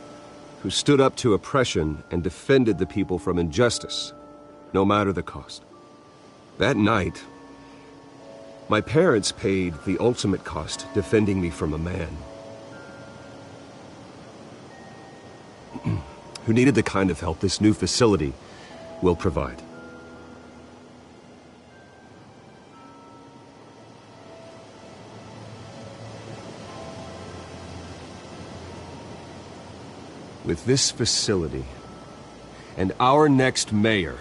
who stood up to oppression and defended the people from injustice, no matter the cost. That night, my parents paid the ultimate cost defending me from a man who needed the kind of help this new facility will provide. With this facility and our next mayor,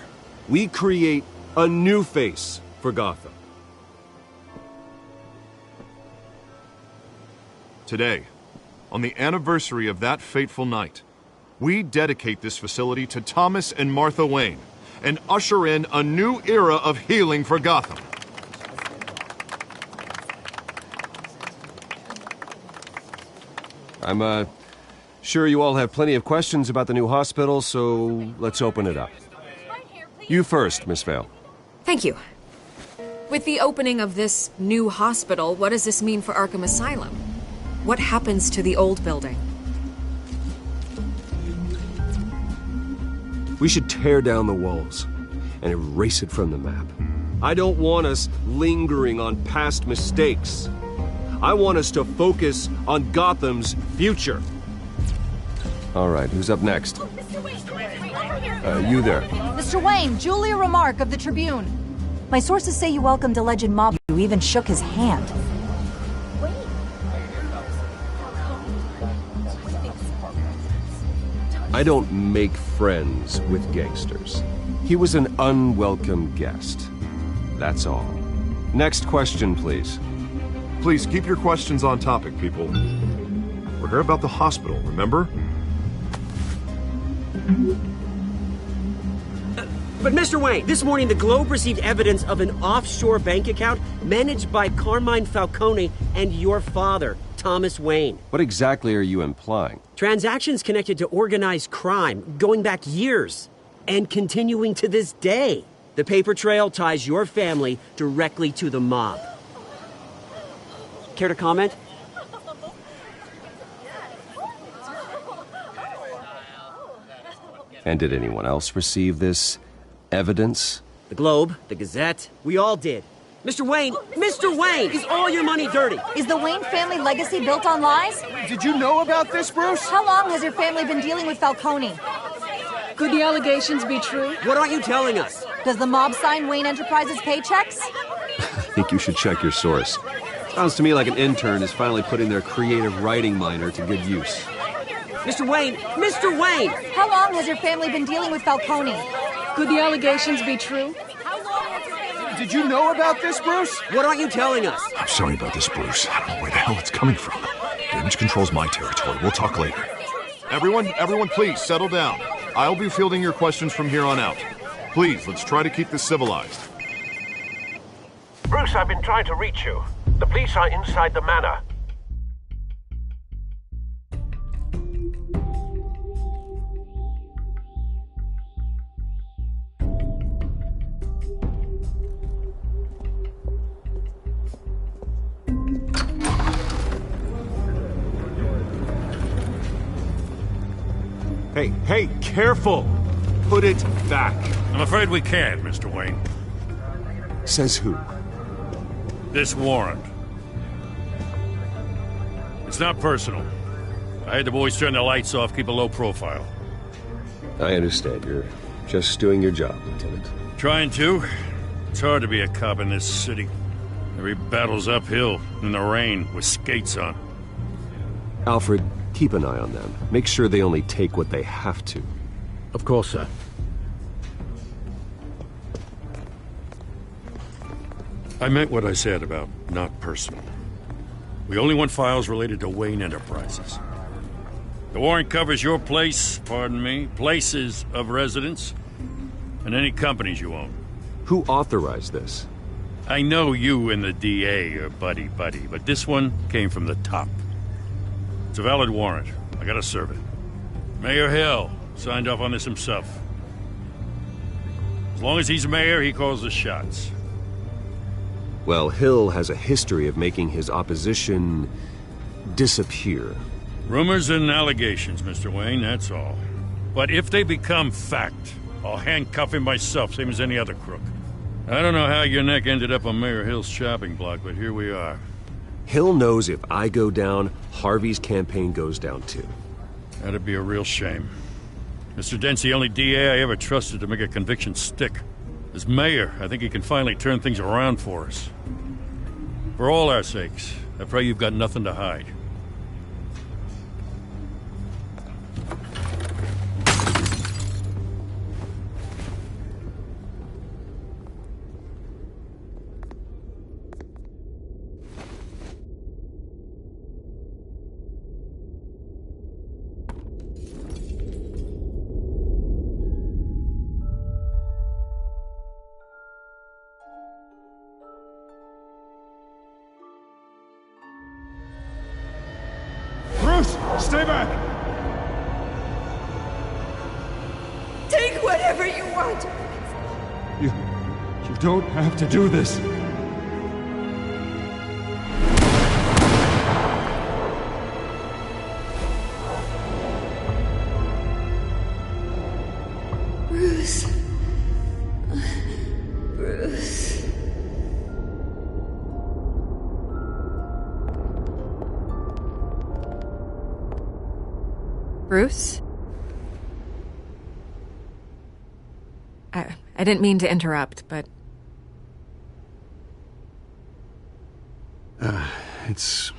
we create a new face for Gotham.
Today, on the anniversary of that fateful night, we dedicate this facility to Thomas and Martha Wayne and usher in a new era of healing for Gotham.
I'm, sure you all have plenty of questions about the new hospital, so let's open it up. You first, Miss Vale.
Thank you. With the opening of this new hospital, what does this mean for Arkham Asylum? What happens to the old building?
We should tear down the walls and erase it from the map. I don't want us lingering on past mistakes. I want us to focus on Gotham's future. All right, who's up next? You there.
Mr. Wayne, Julia Remark of the Tribune. My sources say you welcomed a alleged mob who even shook his hand.
I don't make friends with gangsters. He was an unwelcome guest. That's all. Next question, please.
Please keep your questions on topic, people. We're here about the hospital, remember?
But Mr. Wayne, this morning the Globe received evidence of an offshore bank account managed by Carmine Falcone and your father, Thomas Wayne.
What exactly are you implying?
Transactions connected to organized crime, going back years, and continuing to this day. The paper trail ties your family directly to the mob. Care to comment?
And did anyone else receive this evidence?
The Globe, the Gazette, we all did. Mr. Wayne, is all your money dirty?
Is the Wayne family legacy built on lies?
Did you know about this, Bruce?
How long has your family been dealing with Falcone?
Could the allegations be true?
What aren't you telling us?
Does the mob sign Wayne Enterprises paychecks?
I think you should check your source. Sounds to me like an intern is finally putting their creative writing minor to good use.
Mr. Wayne!
How long has your family been dealing with Falcone?
Could the allegations be true?
Did you know about this, Bruce?
What aren't you telling us?
I'm sorry about this, Bruce. I don't know where the hell it's coming from. Damage control's my territory. We'll talk later.
Everyone, please settle down. I'll be fielding your questions from here on out. Please, let's try to keep this civilized.
Bruce, I've been trying to reach you. The police are inside the manor.
Hey, careful! Put it back.
I'm afraid we can't, Mr. Wayne.
Says who?
This warrant. It's not personal. I had the boys turn the lights off, keep a low profile.
I understand. You're just doing your job, Lieutenant.
Trying to. It's hard to be a cop in this city. Every battle's uphill, in the rain, with skates on.
Alfred, keep an eye on them. Make sure they only take what they have to.
Of course, sir.
I meant what I said about not personal. We only want files related to Wayne Enterprises. The warrant covers your place, places of residence, and any companies you own.
Who authorized this?
I know you and the DA are buddy-buddy, but this one came from the top. It's a valid warrant. I gotta serve it. Mayor Hill signed off on this himself. As long as he's mayor, he calls the shots.
Well, Hill has a history of making his opposition disappear.
Rumors and allegations, Mr. Wayne, that's all. But if they become fact, I'll handcuff him myself, same as any other crook. I don't know how your neck ended up on Mayor Hill's shopping block, but here we are.
Hill knows if I go down, Harvey's campaign goes down too.
That'd be a real shame. Mr. Dent's the only DA I ever trusted to make a conviction stick. As mayor, I think he can finally turn things around for us. For all our sakes, I pray you've got nothing to hide.
What?
You don't have to do this.
Bruce. Bruce.
Bruce? I didn't mean to interrupt, but...
It's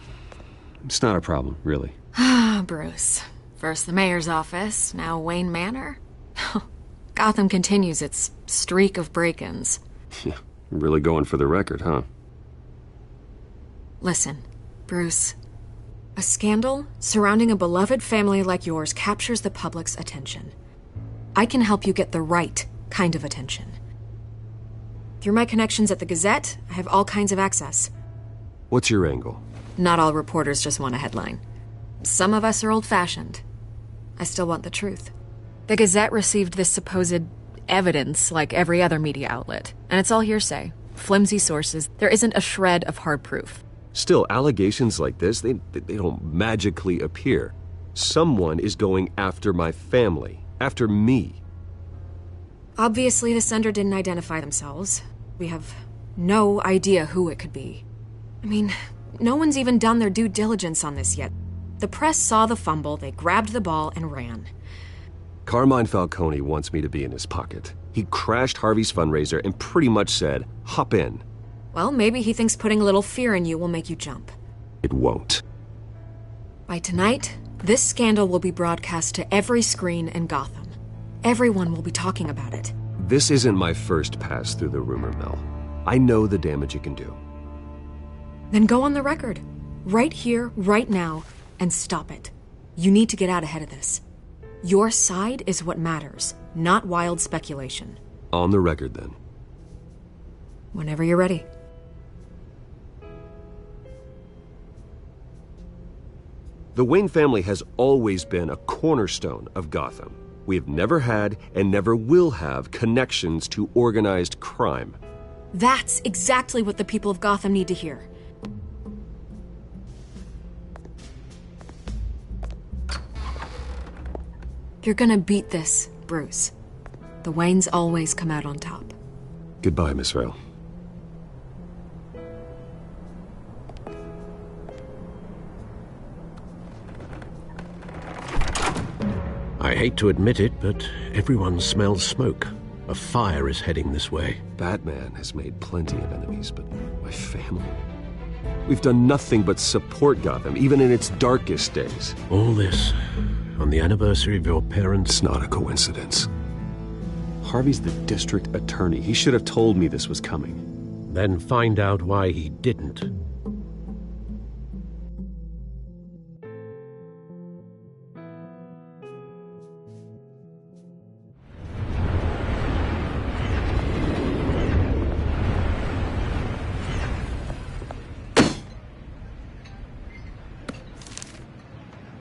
not a problem, really.
Ah, Bruce. First the mayor's office, now Wayne Manor. Gotham continues its streak of break-ins.
Yeah, really going for the record, huh?
Listen, Bruce. A scandal surrounding a beloved family like yours captures the public's attention. I can help you get the right kind of attention. Through my connections at the Gazette, I have all kinds of access.
What's your angle?
Not all reporters just want a headline. Some of us are old-fashioned. I still want the truth. The Gazette received this supposed evidence like every other media outlet, and it's all hearsay. Flimsy sources. There isn't a shred of hard proof.
Still, allegations like this, they don't magically appear. Someone is going after my family, after me.
Obviously, the sender didn't identify themselves. We have no idea who it could be. I mean, no one's even done their due diligence on this yet. The press saw the fumble, they grabbed the ball and ran.
Carmine Falcone wants me to be in his pocket. He crashed Harvey's fundraiser and pretty much said, hop in.
Well, maybe he thinks putting a little fear in you will make you jump.
It won't.
By tonight, this scandal will be broadcast to every screen in Gotham. Everyone will be talking about it.
This isn't my first pass through the rumor mill. I know the damage it can do.
Then go on the record. Right here, right now, and stop it. You need to get out ahead of this. Your side is what matters, not wild speculation.
On the record, then.
Whenever you're ready.
The Wayne family has always been a cornerstone of Gotham. We have never had and never will have connections to organized crime.
That's exactly what the people of Gotham need to hear. You're gonna beat this, Bruce. The Waynes always come out on top.
Goodbye, Miss Vale.
I hate to admit it, but everyone smells smoke. A fire is heading this way.
Batman has made plenty of enemies, but my family... We've done nothing but support Gotham, even in its darkest days.
All this on the anniversary of your parents'...
It's not a coincidence. Harvey's the district attorney. He should have told me this was coming.
Then find out why he didn't.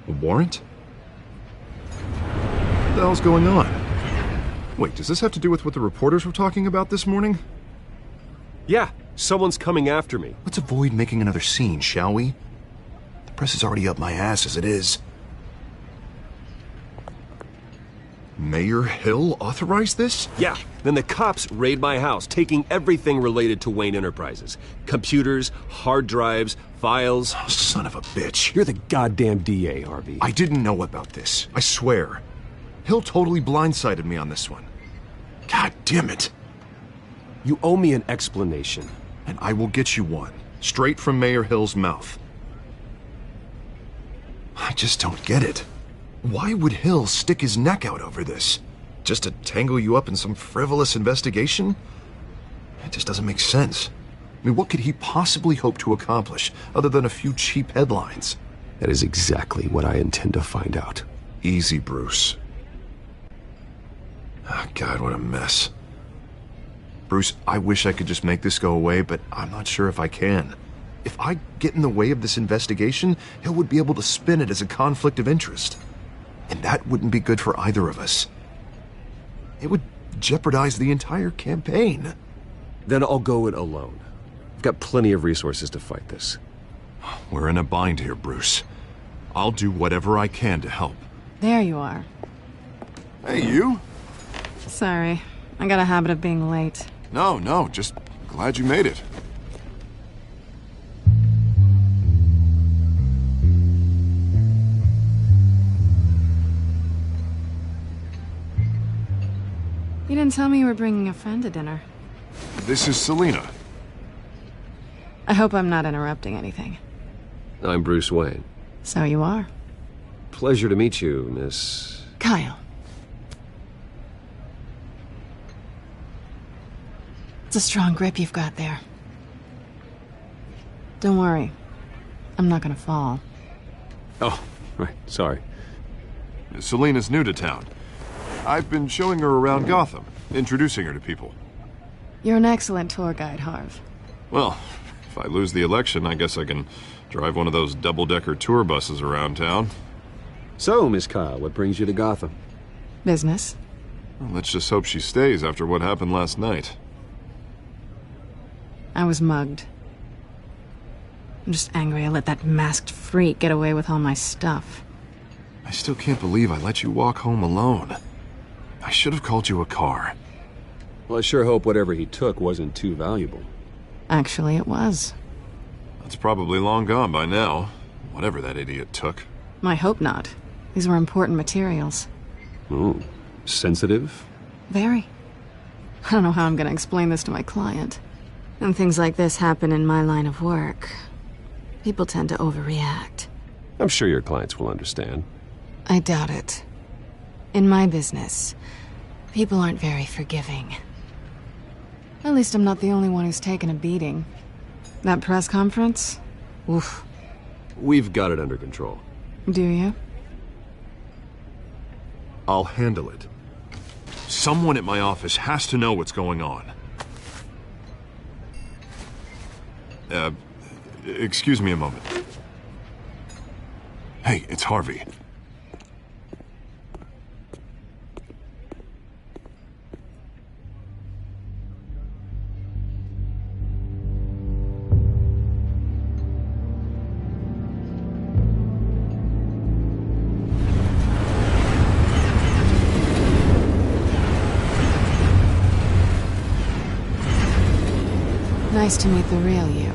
A warrant? What the hell's going on? Wait, does this have to do with what the reporters were talking about this morning?
Yeah, someone's coming after me.
Let's avoid making another scene, shall we? The press is already up my ass as it is. Mayor Hill authorized this?
Yeah, then the cops raid my house, taking everything related to Wayne Enterprises. Computers, hard drives, files.
Oh, son of a bitch.
You're the goddamn DA, Harvey.
I didn't know about this. I swear. Hill totally blindsided me on this one. God damn it.
You owe me an explanation.
And I will get you one. Straight from Mayor Hill's mouth. I just don't get it. Why would Hill stick his neck out over this? Just to tangle you up in some frivolous investigation? It just doesn't make sense. I mean, what could he possibly hope to accomplish other than a few cheap headlines?
That is exactly what I intend to find out.
Easy, Bruce. Oh, God, what a mess. Bruce, I wish I could just make this go away, but I'm not sure if I can. If I get in the way of this investigation, Hill would be able to spin it as a conflict of interest. And that wouldn't be good for either of us. It would jeopardize the entire campaign.
Then I'll go it alone. I've got plenty of resources to fight this.
We're in a bind here, Bruce. I'll do whatever I can to help.
There you are.
Hey, you?
Sorry. I got a habit of being late.
No, just glad you made it.
You didn't tell me you were bringing a friend to dinner.
This is Selina.
I hope I'm not interrupting anything.
I'm Bruce Wayne.
So you are.
Pleasure to meet you, Miss...
Kyle. It's a strong grip you've got there. Don't worry. I'm not gonna fall.
Oh, right. Sorry.
Selina's new to town. I've been showing her around Gotham, introducing her to people.
You're an excellent tour guide, Harv.
Well, if I lose the election, I guess I can drive one of those double-decker tour buses around town.
So, Miss Kyle, what brings you to Gotham?
Business.
Well, let's just hope she stays after what happened last night.
I was mugged. I'm just angry I let that masked freak get away with all my stuff.
I still can't believe I let you walk home alone. I should have called you a car.
Well, I sure hope whatever he took wasn't too valuable.
Actually, it was.
It's probably long gone by now, whatever that idiot took.
I hope not. These were important materials.
Ooh, sensitive?
Very. I don't know how I'm gonna explain this to my client. When things like this happen in my line of work, people tend to overreact.
I'm sure your clients will understand.
I doubt it. In my business, people aren't very forgiving. At least I'm not the only one who's taken a beating. That press conference? Oof.
We've got it under control.
Do you?
I'll handle it. Someone at my office has to know what's going on. Excuse me a moment. Hey, it's Harvey.
Nice to meet the real you.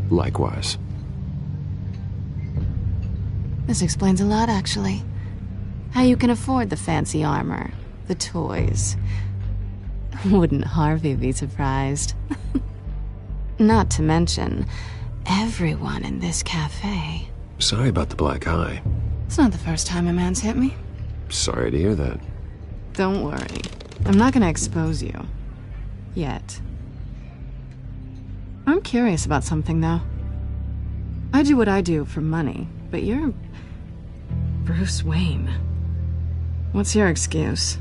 Likewise.
This explains a lot, actually. How you can afford the fancy armor, the toys. Wouldn't Harvey be surprised? Not to mention, everyone in this cafe.
Sorry about the black eye.
It's not the first time a man's hit me.
Sorry to hear that.
Don't worry. I'm not gonna expose you. Yet. I'm curious about something, though. I do what I do for money, but you're... Bruce Wayne. What's your excuse?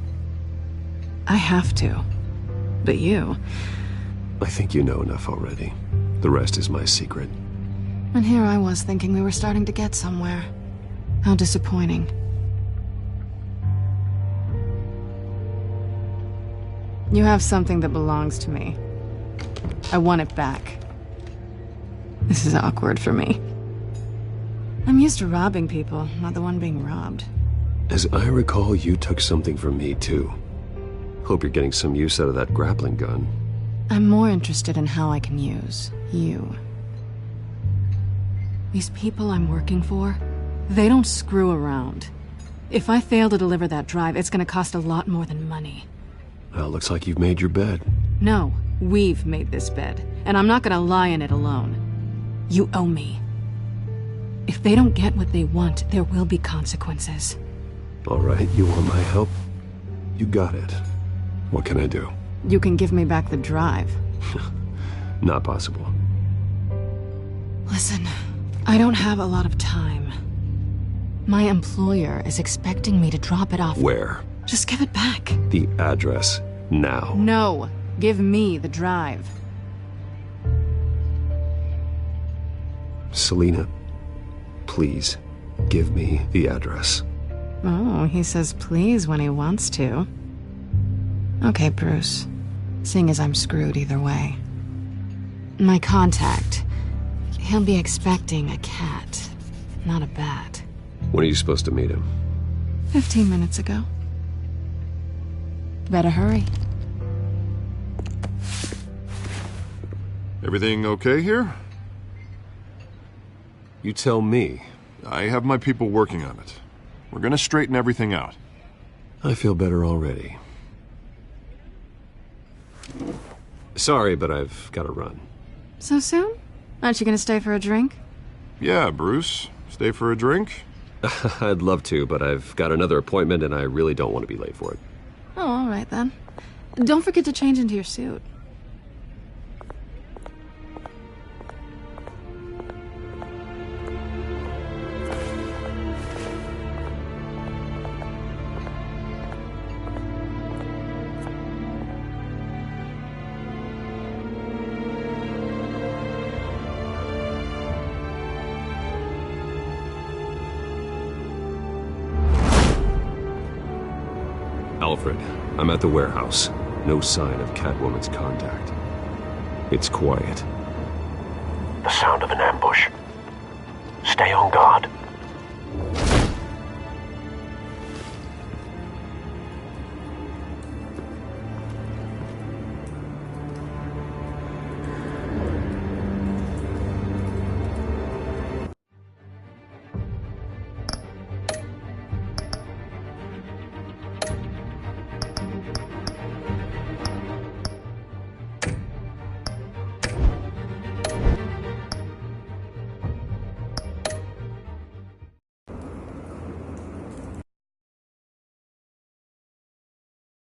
I have to. But you...
I think you know enough already. The rest is my secret.
And here I was thinking we were starting to get somewhere. How disappointing. You have something that belongs to me. I want it back. This is awkward for me. I'm used to robbing people, not the one being robbed.
As I recall, you took something from me, too. Hope you're getting some use out of that grappling gun.
I'm more interested in how I can use you. These people I'm working for, they don't screw around. If I fail to deliver that drive, it's gonna cost a lot more than money.
Well, looks like you've made your bed.
No, we've made this bed, and I'm not gonna lie in it alone. You owe me. If they don't get what they want, there will be consequences.
All right, you want my help? You got it. What can I do?
You can give me back the drive.
Not possible.
Listen, I don't have a lot of time. My employer is expecting me to drop it off.
Where?
Just give it back.
The address, now.
No, give me the drive.
Selina, please, give me the address.
Oh, he says please when he wants to. Okay, Bruce. Seeing as I'm screwed either way. My contact. He'll be expecting a cat, not a bat.
When are you supposed to meet him?
15 minutes ago. Better hurry.
Everything okay here?
You tell me.
I have my people working on it. We're gonna straighten everything out.
I feel better already. Sorry, but I've got to run.
So soon? Aren't you gonna stay for a drink?
Yeah, Bruce. Stay for a drink?
I'd love to, but I've got another appointment and I really don't want to be late for it.
Oh, all right then. Don't forget to change into your suit.
Alfred, I'm at the warehouse. No sign of Catwoman's contact. It's quiet.
The sound of an ambush. Stay on guard.